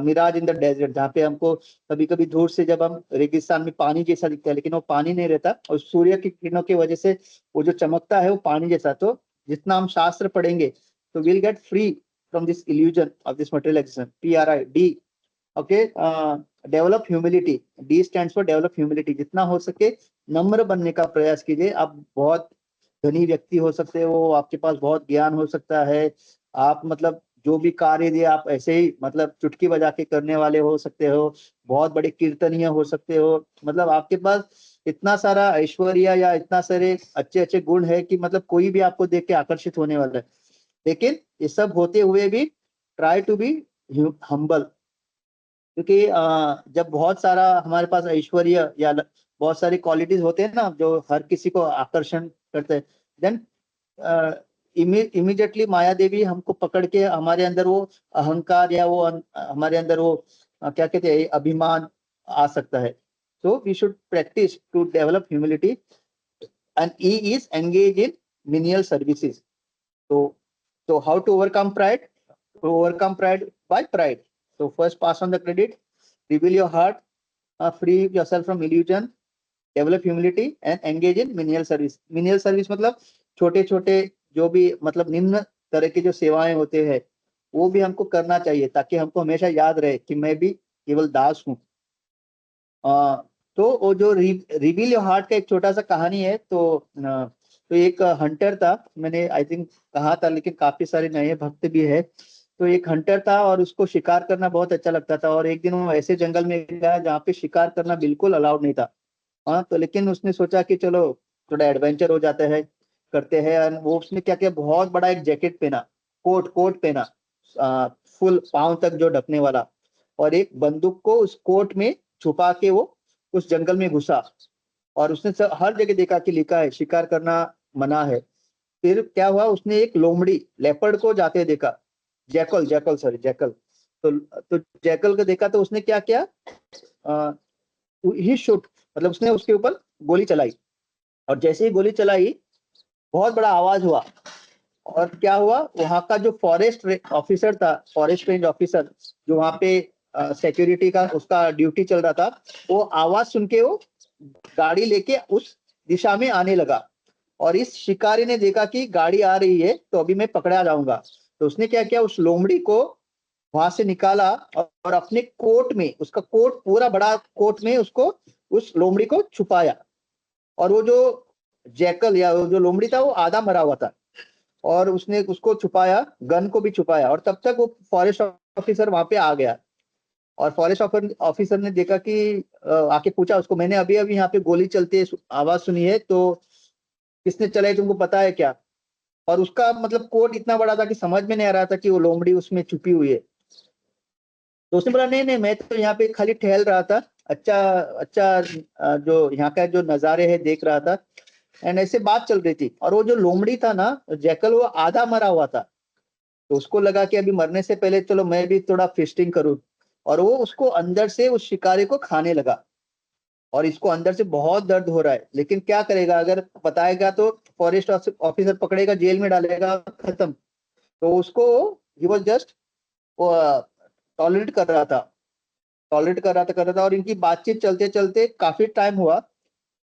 मिराज इन द डेजर्ट, जहाँ पे हमको कभी कभी दूर से जब हम रेगिस्तान में पानी जैसा दिखता है लेकिन वो पानी नहीं रहता, और सूर्य की किरणों की वजह से वो जो चमकता है वो पानी जैसा। तो जितना हम शास्त्र पढ़ेंगे तो will get free from this illusion of this material existence. PRI, D, okay, develop humility, D stands for develop humility. जितना हो सके नम्र बनने का प्रयास कीजिए। आप बहुत धनी व्यक्ति हो सकते हो, आपके पास बहुत ज्ञान हो सकता है, आप मतलब जो भी कार्य दिए आप ऐसे ही मतलब चुटकी बजा के करने वाले हो सकते हो, बहुत बड़े कीर्तनीय हो सकते हो, मतलब आपके पास इतना सारा ऐश्वर्य या इतना सारे अच्छे अच्छे गुण है कि मतलब कोई भी आपको देख के आकर्षित होने वाला है। लेकिन ये सब होते हुए भी ट्राई टू बी हम्बल, क्योंकि जब बहुत सारा हमारे पास ऐश्वर्य या बहुत सारी क्वालिटीज होते हैं ना जो हर किसी को आकर्षण करते हैं, देन इमीडिएटली माया देवी हमको पकड़ के हमारे अंदर वो अहंकार या वो हमारे अंदर वो क्या कहते हैं अभिमान आ सकता है. So we should practice to develop humility, and E is engage in menial services. So how to overcome pride? To overcome pride by pride. So first pass on the credit, reveal your heart, free yourself from illusion, develop humility and engage in menial service. Menial service मतलब छोटे छोटे जो भी मतलब निम्न तरह की जो सेवाएं होते हैं वो भी हमको करना चाहिए ताकि हमको हमेशा याद रहे कि मैं भी केवल दास हूँ. तो वो जो रिवील योर हार्ट का एक छोटा सा कहानी है. तो एक हंटर था, मैंने आई थिंक कहा था लेकिन काफी सारे नए भक्त भी है. तो एक हंटर था और उसको शिकार करना बहुत अच्छा लगता था और एक दिन वो ऐसे जंगल में गया जहाँ पे शिकार करना बिल्कुल अलाउड नहीं था. हाँ, तो लेकिन उसने सोचा कि चलो थोड़ा एडवेंचर हो जाता है, करते हैं. और वो उसने क्या किया, बहुत बड़ा एक जैकेट पहना, कोट पहना, फुल पांव तक जो ढकने वाला, और एक बंदूक को उस कोट में छुपा के वो उस जंगल में घुसा. और उसने हर जगह देखा कि लिखा है शिकार करना मना है. फिर क्या हुआ, उसने एक लोमड़ी लेपर्ड को जाते देखा, जैकल जैकल सॉरी जैकल. तो जैकल को देखा तो उसने क्या किया, ही शूट मतलब उसने उसके ऊपर गोली चलाई. और जैसे ही गोली चलाई बहुत बड़ा आवाज हुआ. और क्या हुआ, वहां का जो फॉरेस्ट ऑफिसर था, फॉरेस्ट रेंज ऑफिसर जो वहां पे सिक्योरिटी का उसका ड्यूटी चल रहा था, वो आवाज सुन के वो गाड़ी लेके उस दिशा में आने लगा. और इस शिकारी ने देखा कि गाड़ी आ रही है तो अभी मैं पकड़ा जाऊंगा. तो उसने क्या किया, उस लोमड़ी को वहां से निकाला और अपने कोट में, उसका कोट पूरा बड़ा कोट में उसको उस लोमड़ी को छुपाया. और वो जो जैकल या वो जो लोमड़ी था वो आधा मरा हुआ था और उसने उसको छुपाया, गन को भी छुपाया. और तब तक वो फॉरेस्ट ऑफिसर वहां पे आ गया. और फॉरेस्ट ऑफिसर ने देखा कि आके पूछा उसको, मैंने अभी अभी यहाँ पे गोली चलती है आवाज सुनी है, तो किसने चलाई तुमको पता है क्या? और उसका मतलब कोट इतना बड़ा था कि समझ में नहीं आ रहा था कि वो लोमड़ी उसमें छुपी हुई है. तो उसने बोला नहीं नहीं, मैं तो यहाँ पे खाली टहल रहा था, अच्छा अच्छा जो यहाँ का जो नजारे है देख रहा था. एंड ऐसे बात चल रही थी. और वो जो लोमड़ी था ना जैकल, वो आधा मरा हुआ था. तो उसको लगा कि अभी मरने से पहले चलो मैं भी थोड़ा फिस्टिंग करूं. और वो उसको अंदर से उस शिकारी को खाने लगा. और इसको अंदर से बहुत दर्द हो रहा है, लेकिन क्या करेगा, अगर बताएगा तो फॉरेस्ट ऑफिसर पकड़ेगा, जेल में डालेगा, खत्म. तो उसको ही वॉज जस्ट टॉलरेट कर रहा था, कर रहा था. और इनकी बातचीत चलते चलते काफी टाइम हुआ.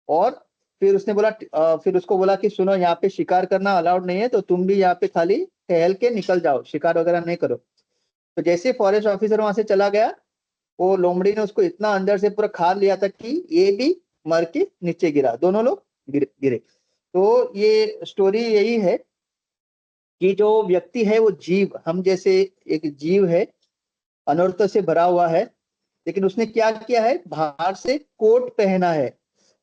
और फिर उसने बोला फिर उसको बोला कि सुनो, यहाँ पे शिकार करना अलाउड नहीं है, तो तुम भी यहाँ पे खाली टहल के निकल जाओ, शिकार वगैरह नहीं करो. तो जैसे फॉरेस्ट ऑफिसर वहां से चला गया, वो लोमड़ी ने उसको इतना अंदर से पूरा खा लिया था कि ये भी मर के नीचे गिरा, दोनों लोग गिरे. तो ये स्टोरी यही है कि जो व्यक्ति है वो जीव, हम जैसे एक जीव है, अनर्थों से भरा हुआ है, लेकिन उसने क्या किया है, बाहर से कोट पहना है,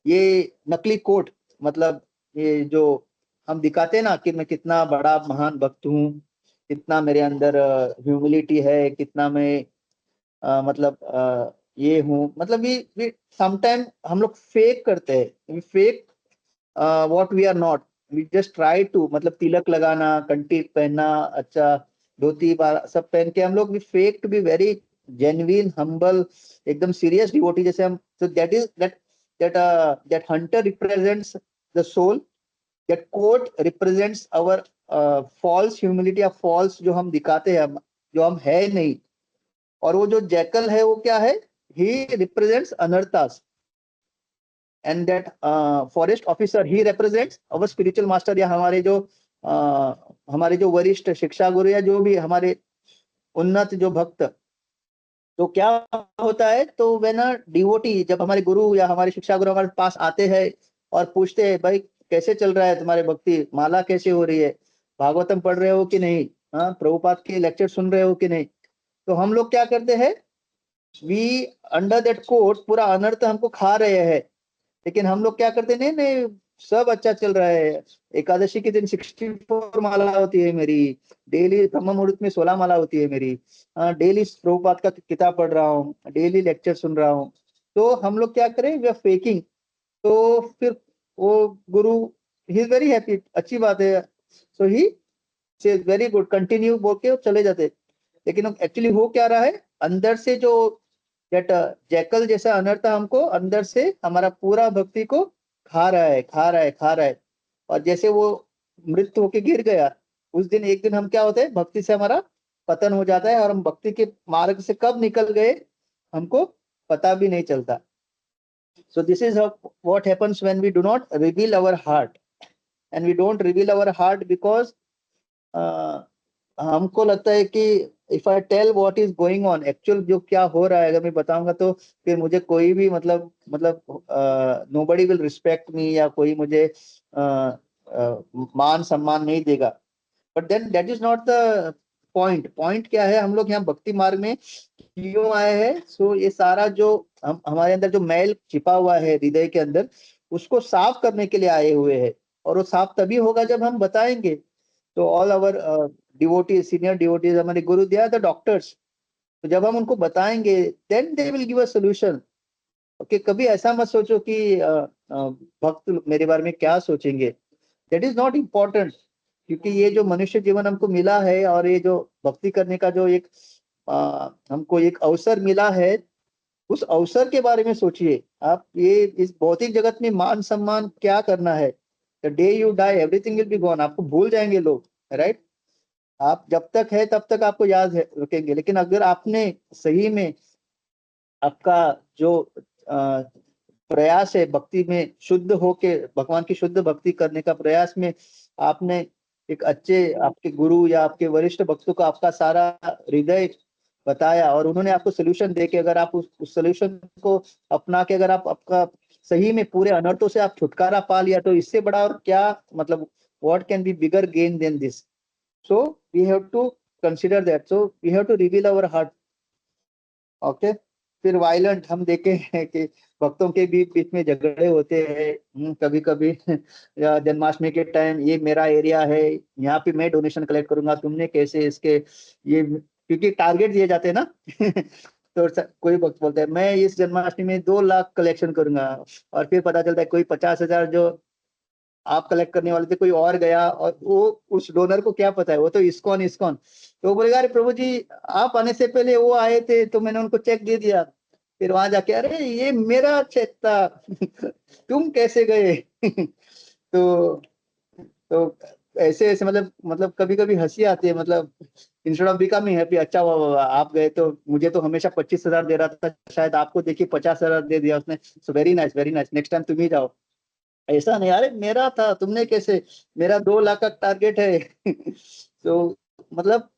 ये नकली कोट. मतलब ये जो हम दिखाते हैं ना कि मैं कितना बड़ा महान भक्त हूँ, कितना मेरे अंदर ह्यूमिलिटी है, कितना मैं मतलब ये हूँ, मतलब ये समटाइम हम लोग फेक करते हैं, we fake what we are not. We just try to, मतलब तिलक लगाना, कंठी पहनना, अच्छा धोती सब पहन के हम लोग we fake to be very genuine humble, एकदम सीरियस डिवोटी जैसे हम. तो that is that hunter represents the soul, that coat represents our false humility या फॉल्स जो हम दिखाते हैं, जो हम है नहीं. और वो जो जैकल है वो क्या है, ही रिप्रेजेंट्स अनर्थास. And that forest officer he represents our spiritual master, या हमारे जो वरिष्ठ शिक्षा गुरु या जो भी हमारे उन्नत जो भक्त. तो क्या होता है, तो वे ना डिवोटी जब हमारे गुरु या हमारे शिक्षा गुरु हमारे पास आते हैं और पूछते हैं, भाई कैसे चल रहा है तुम्हारे भक्ति, माला कैसे हो रही है, भागवतम पढ़ रहे हो कि नहीं, हाँ प्रभुपाद के लेक्चर सुन रहे हो कि नहीं. तो हम लोग क्या करते हैं, वी अंडर दैट कोट पूरा अनर्थ हमको खा रहे हैं, लेकिन हम लोग क्या करते नहीं नहीं, सब अच्छा चल रहा है। एकादशी के दिन 64 माला होती है मेरी, डेली ब्रह्म मुहूर्त में 16 माला होती है मेरी, डेली प्रभुपाद का किताब पढ़ रहा हूँ, डेली लेक्चर सुन रहा हूँ। तो हम लोग क्या करें, वी आर फेकिंग। तो फिर वो गुरु, ही इज वेरी हैप्पी, अच्छी बात है, सो ही से वेरी गुड, कंटिन्यू बोल के चले जाते। लेकिन एक्चुअली हो क्या रहा है, अंदर से जो दैट जैकल जैसा अनर्था हमको अंदर से हमारा पूरा भक्ति को खा रहा है, खा रहा है, खा रहा है। और जैसे वो मृत्यु होके गिर गया, उस दिन एक दिन हम क्या होते हैं, भक्ति से हमारा पतन हो जाता है, और हम भक्ति के मार्ग से कब निकल गए हमको पता भी नहीं चलता। So this is what happens when we do not reveal our heart, and we don't reveal our heart because हमको लगता है कि if I tell what is going on, actual जो क्या हो रहा है अगर मैं बताऊंगा तो फिर मुझे कोई भी मतलब नोबडी विल रिस्पेक्ट मी, या कोई मुझे मान सम्मान नहीं देगा। But then that is not the point. Point क्या है, हम लोग यहाँ भक्ति मार्ग में क्यों आए हैं? सो ये सारा जो हमारे अंदर जो मैल छिपा हुआ है हृदय के अंदर, उसको साफ करने के लिए आए हुए हैं। और वो साफ तभी होगा जब हम बताएंगे। तो all our devotees, senior devotees, हमारे गुरु, दे आर द डॉक्टर्स। तो जब हम उनको बताएंगे then they will give a solution. Okay, कभी ऐसा मत सोचो कि भक्त मेरे बारे में क्या सोचेंगे, दैट इज नॉट इम्पोर्टेंट। क्योंकि ये जो मनुष्य जीवन हमको मिला है, और ये जो भक्ति करने का जो एक हमको एक अवसर मिला है, उस अवसर के बारे में सोचिए आप। ये इस भौतिक जगत में मान सम्मान क्या करना है? The day you die everything will be gone, आपको भूल जाएंगे लोग, राइट? आप जब तक है तब तक आपको याद है रखेंगे, लेकिन अगर आपने सही में आपका जो प्रयास है भक्ति में, शुद्ध होके भगवान की शुद्ध भक्ति करने का प्रयास में, आपने एक अच्छे आपके गुरु या आपके वरिष्ठ भक्तों को आपका सारा हृदय बताया, और उन्होंने आपको सोल्यूशन दे के, अगर आप उस सोल्यूशन को अपना के अगर आप आपका सही में पूरे अनर्थों से आप छुटकारा पा लिया, तो इससे बड़ा और क्या मतलब, what can be bigger gain than this? So we have to consider that, so we have to reveal our heart. Okay. फिर वायलेंट हम देखे हैं कि भक्तों के बीच बीच में झगड़े होते हैं कभी कभी। जन्माष्टमी के टाइम, ये मेरा एरिया है, यहाँ पे मैं डोनेशन कलेक्ट करूंगा, तुमने कैसे इसके ये, क्योंकि टारगेट दिए जाते हैं ना। तो कोई भक्त बोलता है मैं इस जन्माष्टमी में 2 लाख कलेक्शन करूंगा, और फिर पता चलता है कोई 50,000 जो आप कलेक्ट करने वाले थे कोई और गया, और वो उस डोनर को क्या पता है, वो तो इस्कॉन इस्कॉन। तो वो बोलेगा अरे प्रभु जी, आप आने से पहले वो आए थे तो मैंने उनको चेक दे दिया। फिर वहां जाके अरे ये मेरा चेक था। तुम कैसे गए? तो तो ऐसे ऐसे मतलब कभी कभी हंसी आती है, मतलब इंस्टेड ऑफ बिकमिंग हैप्पी, अच्छा हुआ आप गए, तो मुझे तो हमेशा 25,000 दे रहा था, शायद आपको देखिए 50,000 दे दिया उसने, so very nice, very nice, next time तुम ही जाओ। ऐसा नहीं, अरे मेरा था, तुमने कैसे, मेरा 2 लाख का टारगेट है। तो मतलब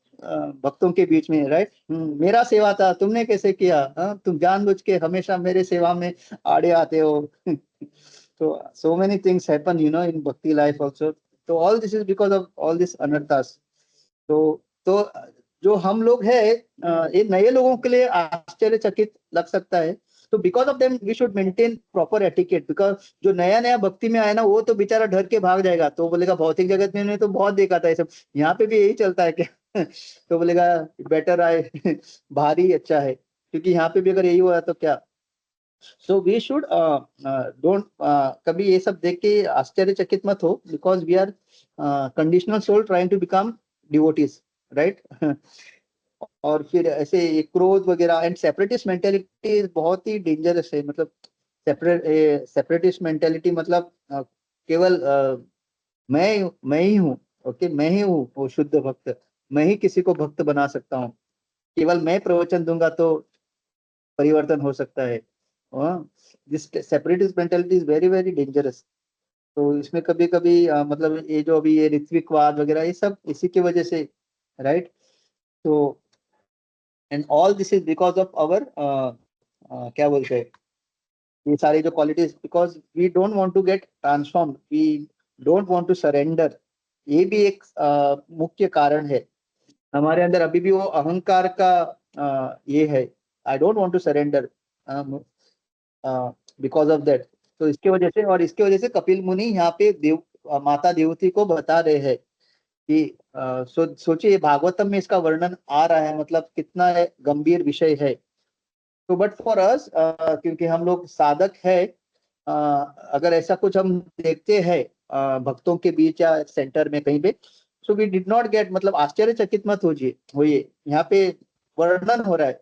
भक्तों के बीच में, राइट, मेरा सेवा था, तुमने कैसे किया? तुम जानबूझ के हमेशा मेरे सेवा में आड़े आते हो। तो so many things happen, in bhakti life also. तो all this is because of all this अनर्थास। तो जो हम लोग है, ये नए लोगों के लिए आश्चर्यचकित लग सकता है। तो because of them we should maintain proper etiquette, because जो नया नया भक्ति में आया ना, वो तो बेचारा डर के भाग जाएगा, तो बोलेगा भौतिक जगत में तो बहुत देखा था ये सब, यहाँ पे भी यही चलता है क्या? तो बोलेगा बेटर आए, भारी अच्छा है, क्योंकि यहाँ पे भी अगर यही हुआ तो क्या। सो वी शुड डोंट कभी ये सब देख के आश्चर्यचकित मत हो, because we are conditional soul trying to become devotees, right? और फिर ऐसे ये क्रोध वगैरह एंड सेपरेटिस्ट मेंटेलिटी बहुत ही डेंजरस है। मतलब सेपरेटिस्ट मेंटेलिटी मतलब केवल मैं ही हूँ, ओके, मैं ही हूँ वो शुद्ध भक्त, मैं ही किसी को भक्त बना सकता हूँ, केवल मैं प्रवचन दूंगा तो परिवर्तन हो सकता है। This separatist mentality is very very dangerous. तो इसमें कभी कभी मतलब ये जो अभी ये ऋत्विकवाद वगैरह, ये सब इसी की वजह से, राइट? तो and all this is because of our क्या बोलते हैं, ये सारी जो qualities, because we don't want to get transform, we don't want to surrender. ये भी एक मुख्य कारण है हमारे अंदर, अभी भी वो अहंकार का ये है, I don't want to surrender because of that. तो इसके वजह से, और इसके वजह से कपिल मुनि यहाँ पे माता देवती को बता रहे हैं कि सोचिए भागवतम में इसका वर्णन आ रहा है, मतलब कितना गंभीर विषय है। तो बट फॉर अस, क्योंकि हम लोग साधक है, अगर ऐसा कुछ हम देखते हैं भक्तों के बीच या सेंटर में कहीं पे, so we did not get, मतलब आश्चर्यचकित मत होइए, यहाँ पे वर्णन हो रहा है,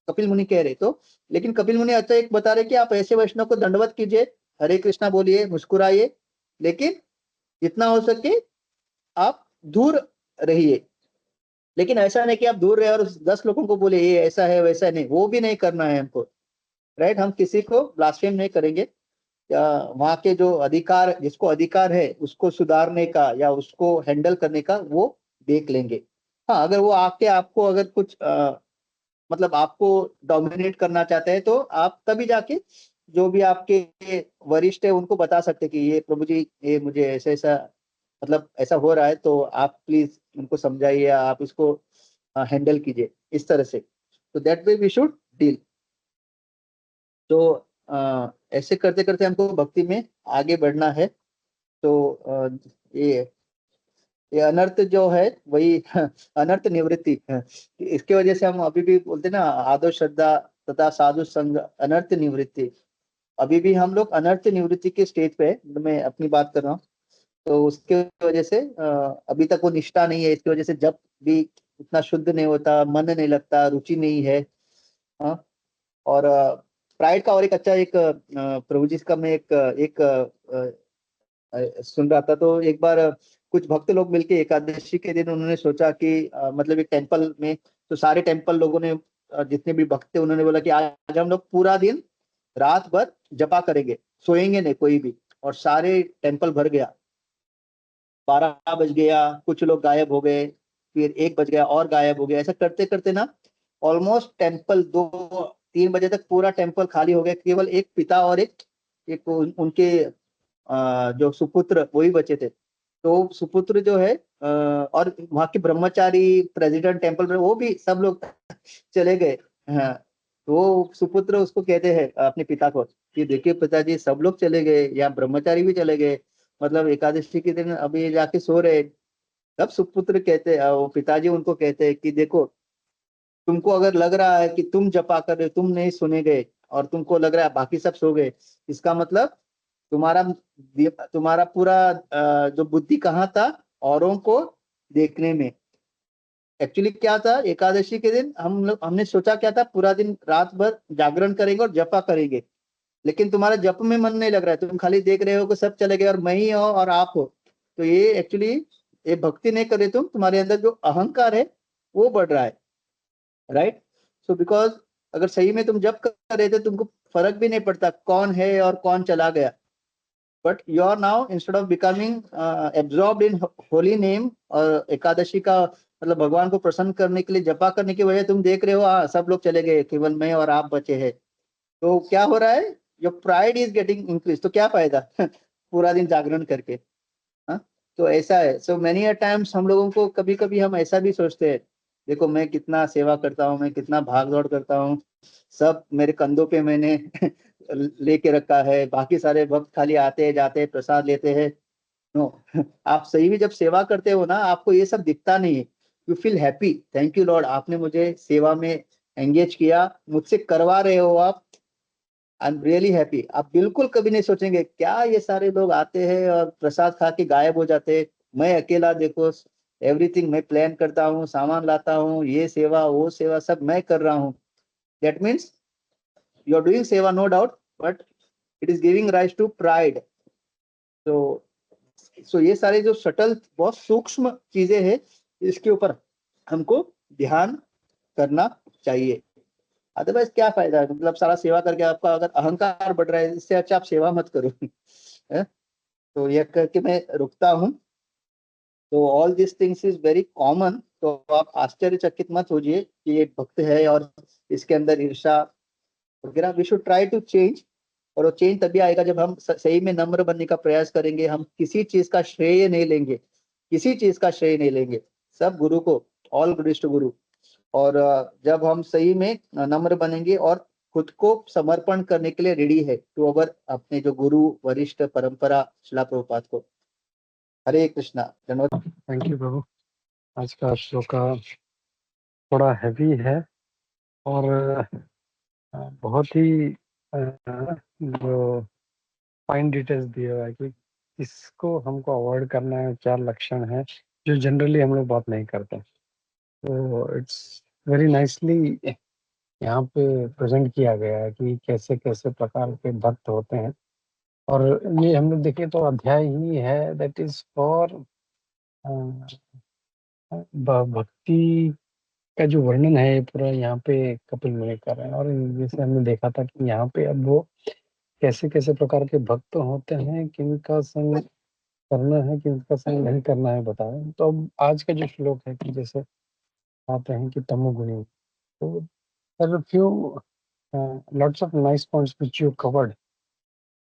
कपिल मुनि कह रहे तो, लेकिन कपिल मुनि अच्छा एक बता रहे कि आप ऐसे वैष्णव को दंडवत कीजिए, हरे कृष्णा बोलिए, मुस्कुराइए, लेकिन जितना हो सके आप दूर रहिए। लेकिन ऐसा नहीं कि आप दूर रहे और 10 लोगों को बोले ये ऐसा है वैसा नहीं, वो भी नहीं करना है हमको, राइट। हम किसी को ब्लास्फेम नहीं करेंगे, या वहाँ के जो अधिकार, जिसको अधिकार है उसको सुधारने का या उसको हैंडल करने का वो देख लेंगे। हाँ, अगर वो आके आपको अगर कुछ मतलब आपको डोमिनेट करना चाहते हैं, तो आप तभी जाके जो भी आपके वरिष्ठ है उनको बता सकते हैं कि ये प्रभु जी, ये मुझे ऐसा ऐसा, मतलब ऐसा हो रहा है, तो आप प्लीज उनको समझाइए या आप इसको हैंडल कीजिए इस तरह से। तो that way we should deal. तो ऐसे करते करते हमको भक्ति में आगे बढ़ना है। तो ये ये अनर्थ जो है वही अनर्थ निवृत्ति इसके वजह से हम अभी भी बोलते हैं ना, आदो श्रद्धा तथा साधु संग अनर्थ निवृत्ति। अभी भी हम लोग अनर्थ निवृत्ति के स्टेज पे है, मैं अपनी बात कर रहा हूँ। तो उसके वजह से अभी तक वो निष्ठा नहीं है, इसकी वजह से जब भी उतना शुद्ध नहीं होता, मन नहीं लगता, रुचि नहीं है। हाँ, और प्राइड का और एक अच्छा एक प्रभु जी का मैं सुन रहा था। तो एक बार कुछ भक्त लोग मिलके एकादशी के दिन उन्होंने सोचा कि मतलब एक टेम्पल में, तो सारे टेम्पल लोगों ने जितने भी भक्त थे उन्होंने बोला कि आज हम लोग पूरा दिन रात भर जपा करेंगे, सोएंगे नहीं कोई भी। और सारे टेम्पल भर गया, 12 बज गया, कुछ लोग गायब हो गए, फिर 1 बज गया और गायब हो गया। ऐसा करते करते ना ऑलमोस्ट टेम्पल 2-3 बजे तक पूरा टेम्पल खाली हो गया, केवल एक पिता और एक उनके जो सुपुत्र वही बचे थे। तो सुपुत्र जो है और वहाँ के ब्रह्मचारी, प्रेसिडेंट टेम्पल में, वो भी सब लोग चले गए। हाँ, तो वो सुपुत्र उसको कहते हैं अपने पिता को कि देखिए पिताजी, सब लोग चले गए, यहाँ ब्रह्मचारी भी चले गए, मतलब एकादशी के दिन अभी ये जाके सो रहे। तब सुपुत्र कहते वो पिताजी उनको कहते हैं कि देखो, तुमको अगर लग रहा है कि तुम जपा कर रहे हो, तुम नहीं सुने गए, और तुमको लग रहा है बाकी सब सो गए, इसका मतलब तुम्हारा तुम्हारा पूरा जो बुद्धि कहाँ था, औरों को देखने में। एक्चुअली क्या था, एकादशी के दिन हमने सोचा क्या था, पूरा दिन रात भर जागरण करेंगे और जपा करेंगे, लेकिन तुम्हारा जप में मन नहीं लग रहा है, तुम खाली देख रहे हो कि सब चले गए और मैं ही हो और आप हो। तो ये एक्चुअली ये भक्ति नहीं कर रहे तुम, तुम्हारे अंदर जो अहंकार है वो बढ़ रहा है, राइट। सो बिकॉज अगर सही में तुम जप कर रहे थे, तुमको फर्क भी नहीं पड़ता कौन है और कौन चला गया। But you are now, instead of becoming absorbed in holy name, और एकादशी का मतलब भगवान को प्रसन्न करने के लिए जपा करने की वजह तुम देख रहे हो हाँ सब लोग चले गए, केवल मैं और आप बचे हैं। तो क्या हो रहा है, your pride is getting increase, तो क्या फायदा पूरा दिन जागरण करके। हाँ, तो ऐसा है। सो मेनी अ टाइम्स हम लोगों को कभी कभी हम ऐसा भी सोचते हैं, देखो मैं कितना सेवा करता हूँ, मैं कितना भाग दौड़ करता हूँ, सब मेरे कंधों पे मैंने लेके रखा है, बाकी सारे भक्त खाली आते हैं जाते हैं प्रसाद लेते हैं। नो आप सही में जब सेवा करते हो ना, आपको ये सब दिखता नहीं है। You feel happy, thank you Lord, आपने मुझे सेवा में एंगेज किया, मुझसे करवा रहे हो आप, आई एम रियली हैप्पी। आप बिल्कुल कभी नहीं सोचेंगे क्या ये सारे लोग आते हैं और प्रसाद खा के गायब हो जाते हैं, मैं अकेला देखो एवरीथिंग मैं प्लान करता हूँ, सामान लाता हूँ, ये सेवा वो सेवा सब मैं कर रहा हूँ। That means you are doing सेवा, no doubt, but it is giving rise to pride. तो सो ये सारे जो सटल बहुत सूक्ष्म चीजें हैं, इसके ऊपर हमको ध्यान करना चाहिए। अदरवाइज क्या फायदा है, मतलब सारा सेवा करके आपका अगर अहंकार बढ़ रहा है, इससे अच्छा आप सेवा मत करो है? तो ये करके मैं रुकता हूँ। तो all this things is very common, तो आप आश्चर्यचकित मत होइए कि ये भक्त है और इसके अंदर ईर्षा वगैरह। We should try to change, और वो चेंज तभी आएगा जब हम सही में नम्र बनने का प्रयास करेंगे। हम किसी चीज का श्रेय नहीं लेंगे, किसी चीज का श्रेय नहीं लेंगे, सब गुरु को, ऑल ग्लोरीज टू गुरु। और जब हम सही में नम्र बनेंगे और खुद को समर्पण करने के लिए रेडी है टू अवर अपने जो गुरु वरिष्ठ परंपरा शिला प्रभुपाद को। हरे कृष्णा। धन्यवाद। थैंक यू प्रभु। आज का श्लोका थोड़ा हैवी है और बहुत ही जो फाइन डिटेल्स दिए हुआ है कि इसको हमको अवॉइड करना है, क्या लक्षण है जो जनरली हम लोग बात नहीं करते। तो इट्स वेरी नाइसली यहाँ पे प्रेजेंट किया गया है कि कैसे कैसे प्रकार के भक्त होते हैं। और ये हम लोग देखें तो अध्याय ही है दैट इज फॉर भक्ति का जो वर्णन है ये पूरा यहाँ पे कपिल मुनि कर रहे हैं। और जैसे हमने देखा था कि यहाँ पे अब वो कैसे कैसे प्रकार के भक्त होते हैं, किनका संग करना है किनका संग नहीं करना है बताएं। तो अब आज का जो श्लोक है कि जैसे आते हैं कि तमोगुणी, तो there are few lots of nice points which you covered।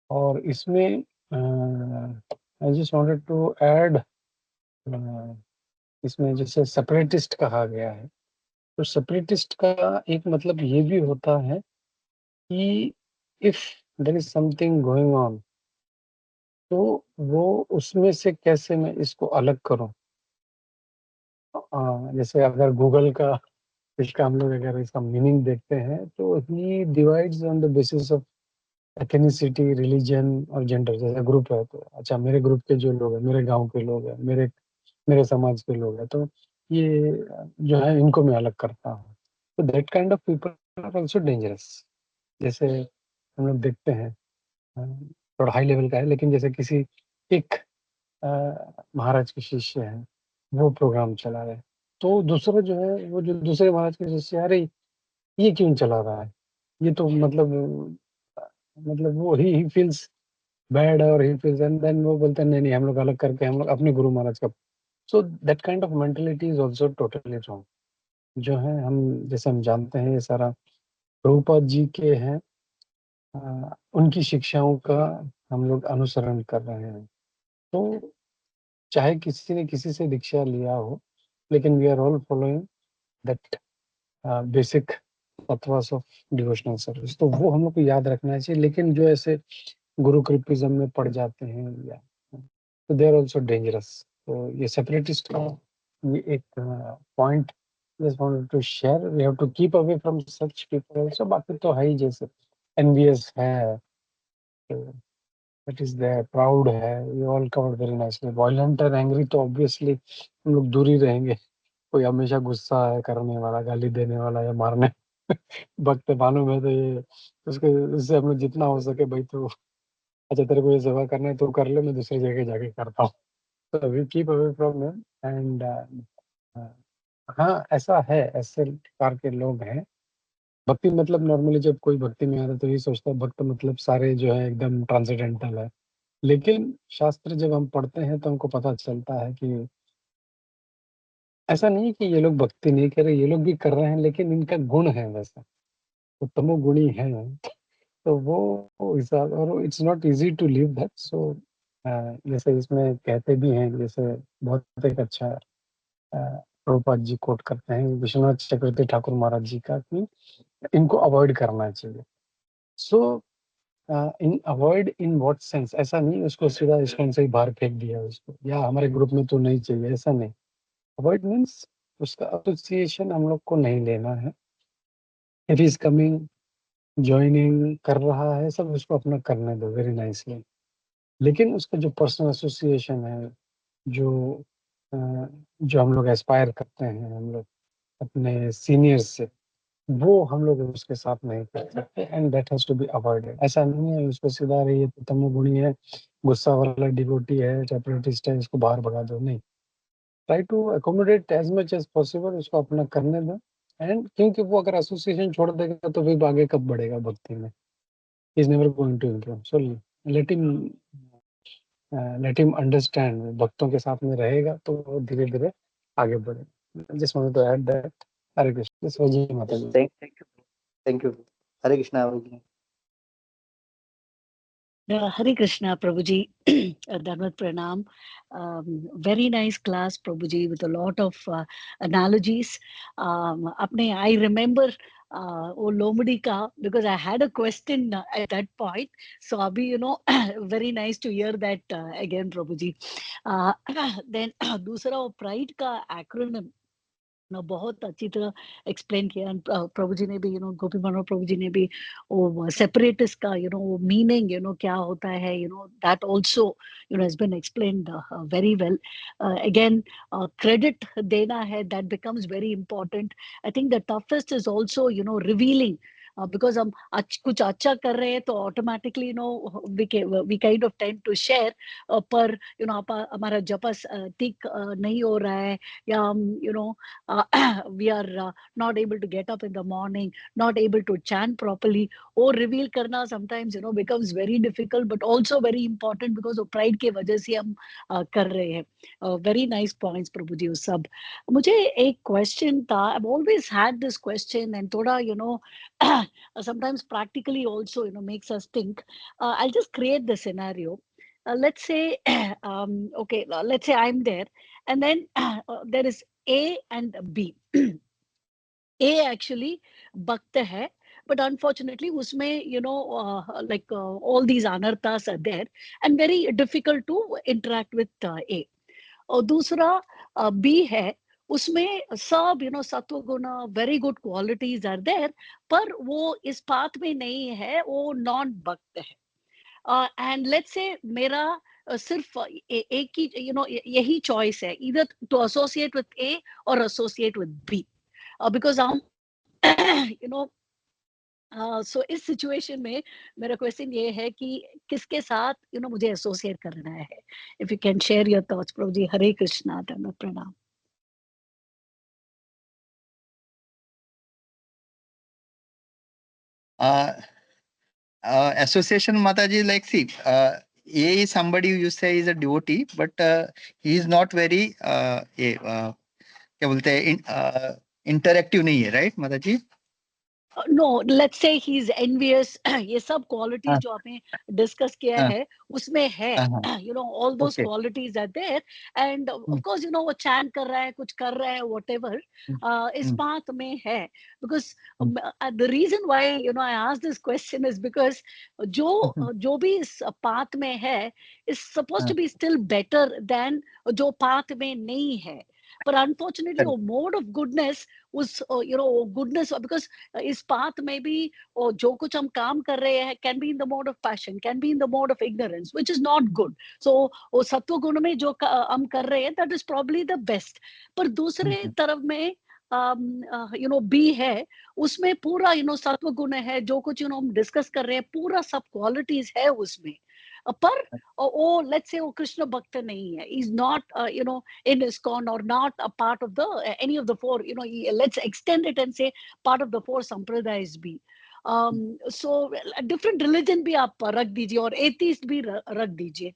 और इसमें I just wanted to add इसमें जैसे सेपरेटिस्ट कहा गया है, तो सेपरेटिस्ट का एक मतलब ये भी होता है कि if there is something going on तो वो उसमें से कैसे मैं इसको अलग करूं। जैसे अगर गूगल का इसका हम लोग अगर इसका मीनिंग देखते हैं तो he divides on the basis of ethnicity, religion और जेंडर। जैसे ग्रुप है तो अच्छा मेरे ग्रुप के जो लोग हैं, मेरे गांव के लोग हैं, मेरे मेरे समाज के लोग हैं, तो ये जो है इनको मैं अलग करता हूँ। तो that kind of people are also dangerous. जैसे हम लोग देखते हैं थोड़ा हाई लेवल का है, लेकिन जैसे किसी एक महाराज के शिष्य हैं, वो प्रोग्राम चला रहे हैं, तो दूसरा जो है वो जो दूसरे महाराज के शिष्य, अरे ये क्यों चला रहा है, ये तो मतलब वो ही फील्स बैड और ही फील्स, एंड देन वो बोलते हैं नहीं नहीं हम लोग अलग करके हम लोग अपने गुरु महाराज का। So that kind of mentality is also totally wrong. जो है हम जैसे हम जानते हैं ये सारा प्रभुपाद जी के हैं, उनकी शिक्षाओं का हम लोग अनुसरण कर रहे हैं। तो चाहे किसी ने किसी से दीक्षा लिया हो, लेकिन we are all following that basic pathways of devotional service. तो वो हम लोग को याद रखना चाहिए। लेकिन जो ऐसे गुरु कृपिज्म में पड़ जाते हैं या तो दे आर ऑल्सो डेंजरस। तो ये सेपरेटिस्ट का ये एक point just wanted to share. We have to keep away from such people also. बाकी तो है ही, जैसे एनवीएस है, दैट इज देयर, प्राउड है, ये all covered very nicely. Violent and angry तो ऑब्वियसली हम लोग दूर ही रहेंगे। कोई हमेशा गुस्सा है करने वाला, गाली देने वाला या मारने वक्त मालूम है तो ये उसके उससे हम लोग जितना हो सके भाई, तो अच्छा तेरे को ये सेवा करना है तो कर ले, मैं दूसरी जगह जाके करता हूँ। तो we keep away from him and हाँ ऐसा है, ऐसे प्रकार के लोग हैं। भक्ति मतलब नॉर्मली जब कोई भक्ति में आता है तो ये सोचता है भक्त मतलब सारे जो है एकदम ट्रांसेंडेंटल है। लेकिन शास्त्र जब हम पढ़ते हैं तो हमको पता चलता है कि ऐसा नहीं है कि ये लोग भक्ति नहीं कर रहे, ये लोग भी कर रहे हैं, लेकिन इनका गुण है वैसा, वो तमोगुणी है। तो वो हिसाब, और it's not easy to live that. So जैसे इसमें कहते भी हैं, जैसे बहुत एक अच्छा प्रभुपाद जी कोट करते हैं विश्वनाथ चक्रवर्ती ठाकुर महाराज जी का कि इनको अवॉइड करना चाहिए। सो इन अवॉइड इन व्हाट सेंस, ऐसा नहीं उसको सीधा इस्कॉन से ही बाहर फेंक दिया उसको, या हमारे ग्रुप में तो नहीं चाहिए, ऐसा नहीं। अवॉइड मीन्स उसका एसोसिएशन हम लोग को नहीं लेना है। इट इज कमिंग, ज्वाइनिंग कर रहा है, सब उसको अपना करने दो वेरी नाइसली। लेकिन उसका जो पर्सनल एसोसिएशन है, जो अ, जो हम लोग एस्पायर करते हैं हम लोग अपने सीनियर्स से, वो हम लोग उसके साथ नहीं कर सकते and that has to be avoided. ऐसा नहीं है उसको सीधा रही है तो तमोगुणी है, गुस्सा वाला डिवोटी है, सेपरेटिस्ट है, इसको बाहर भगा दो, नहीं। Try to accommodate as much as possible, उसको अपना करने दो। एंड क्योंकि वो अगर एसोसिएशन छोड़ देगा तो फिर आगे कब बढ़ेगा भक्ति में, is never going to improve. So let him understand, भक्तों के साथ में रहेगा तो वो धीरे धीरे आगे बढ़ेगा। Just wanted to add that. Hare Krishna. जय जी माता जी। Thank you. Hare Krishna. Hare Krishna, Prabhuji. Dhanvat Pranam. Very nice class, Prabhuji, with a lot of analogies. I remember वो लोमड़ी का, because I had a question at that point. So abhi, you know, very nice to hear that again, Prabhuji. Then दूसरा वो pride का acronym ना बहुत अच्छी तरह एक्सप्लेन किया। प्रभु जी ने भी, गोपी मनोहर प्रभु जी ने भी वो सेपरेटिस्ट का वो मीनिंग क्या होता है, that also has been explained very well. Again credit देना है, that becomes very important. I think the toughest is also revealing, because हम कुछ अच्छा कर रहे हैं तो automatically we kind of tend to share, पर आप हमारा जपस ठीक नहीं हो रहा है, या हम we are not able to get up in the morning, not able to chant properly, or reveal karna sometimes becomes very difficult, but also very important, because of pride के वजह से हम कर रहे हैं। Very nice points प्रभु जी उस सब। मुझे एक question था, I've always had this question, and थोड़ा sometimes practically also makes us think. I'll just create the scenario. Let's say okay, let's say I'm there, and then there is A and B. A actually bhakt hai, but unfortunately usme like all these anarthas are there and very difficult to interact with A. और दूसरा B है, उसमें सब सत्व गुण, very good qualities are there, पर वो इस पाथ में नहीं है, वो नॉन भक्त है। एंड लेट्स से मेरा सिर्फ एक ही यही चॉइस है, इधर टू एसोसिएट विद A और एसोसिएट विद B, बिकॉज हम सो इस सिचुएशन में मेरा क्वेश्चन ये है कि किसके साथ मुझे एसोसिएट करना है। If you can share your thoughts प्रभु जी। हरे कृष्णा, धन्यवाद, प्रणाम। Association Mataji, like, see, A is somebody you say is a devotee, but he is not very क्या बोलते हैं, interactive नहीं है, right Mataji? No, let's say he is envious, ये सब क्वालिटीज जो आपने डिस्कस किया हाँ, है उसमें है, हाँ, all those okay. Qualities are there, and of course वो चैंट कर रहा है, कुछ कर रहा है, व्हाटएवर इस बात में है। Because the reason why I ask this question is because जो भी इस पाथ में है is suppose to be still better than जो पाथ में नहीं है, पर अनफॉर्चुनेटली वो मोड ऑफ गुडनेस उस गुडनेस, बिकॉज इस पाथ में भी जो कुछ हम काम कर रहे हैं can be in the mode of passion, can be in the mode of ignorance, which is not good. सो वो सत्व गुण में जो हम कर रहे हैं that is probably the best, पर दूसरे तरफ में बी है, उसमें पूरा सत्व गुण है, जो कुछ हम डिस्कस कर रहे हैं पूरा सब क्वालिटीज है उसमें, पर वो लेट्स से वो कृष्ण भक्त नहीं है, is not in ISKCON or not a part of the any of the four, let's extend it and say part of the four sampradayas भी। so different religion भी आप रख दीजिए और atheist भी रख दीजिए,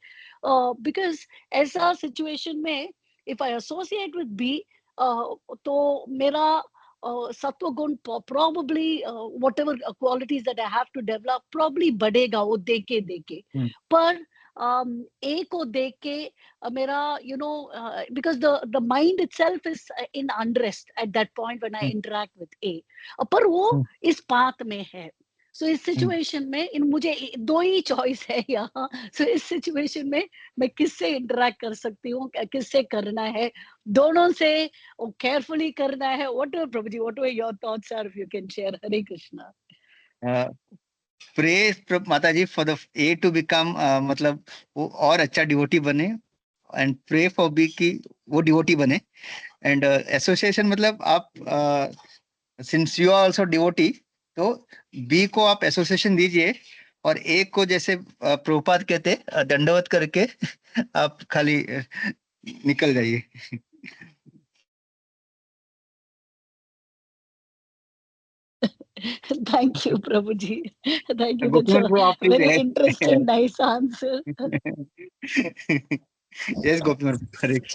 because ऐसा situation में if I associate with B, तो मेरा सत्व गुण probably whatever qualities that I have to develop probably बढ़ेगा वो देके पर A को देख के मेरा because the mind itself is in unrest at that point when I interact with A, पर वो इस पाथ में है। सो इस सिचुएशन में मुझे दो ही चॉइस है यहाँ। सो इस सिचुएशन में मैं किससे इंटरेक्ट कर सकती हूँ, किससे करना है, दोनों से केयरफुली करना है। व्हाट प्रभु जी, what your thoughts are, if you can share. Hare Krishna. Pray Mataji for the A to become मतलब वो और अच्छा डिवोटी बने, and pray for B कि वो डिवोटी बने, and association मतलब आप since you are also devotee, तो B को आप एसोसिएशन दीजिए और A को जैसे प्रभुपाद कहते दंडवत करके आप खाली निकल जाइए। Thank you, Prabhuji. Thank you. That's Gopiman a Prabhu, please very add. interesting, nice answer. Yes, Gopiman. Hare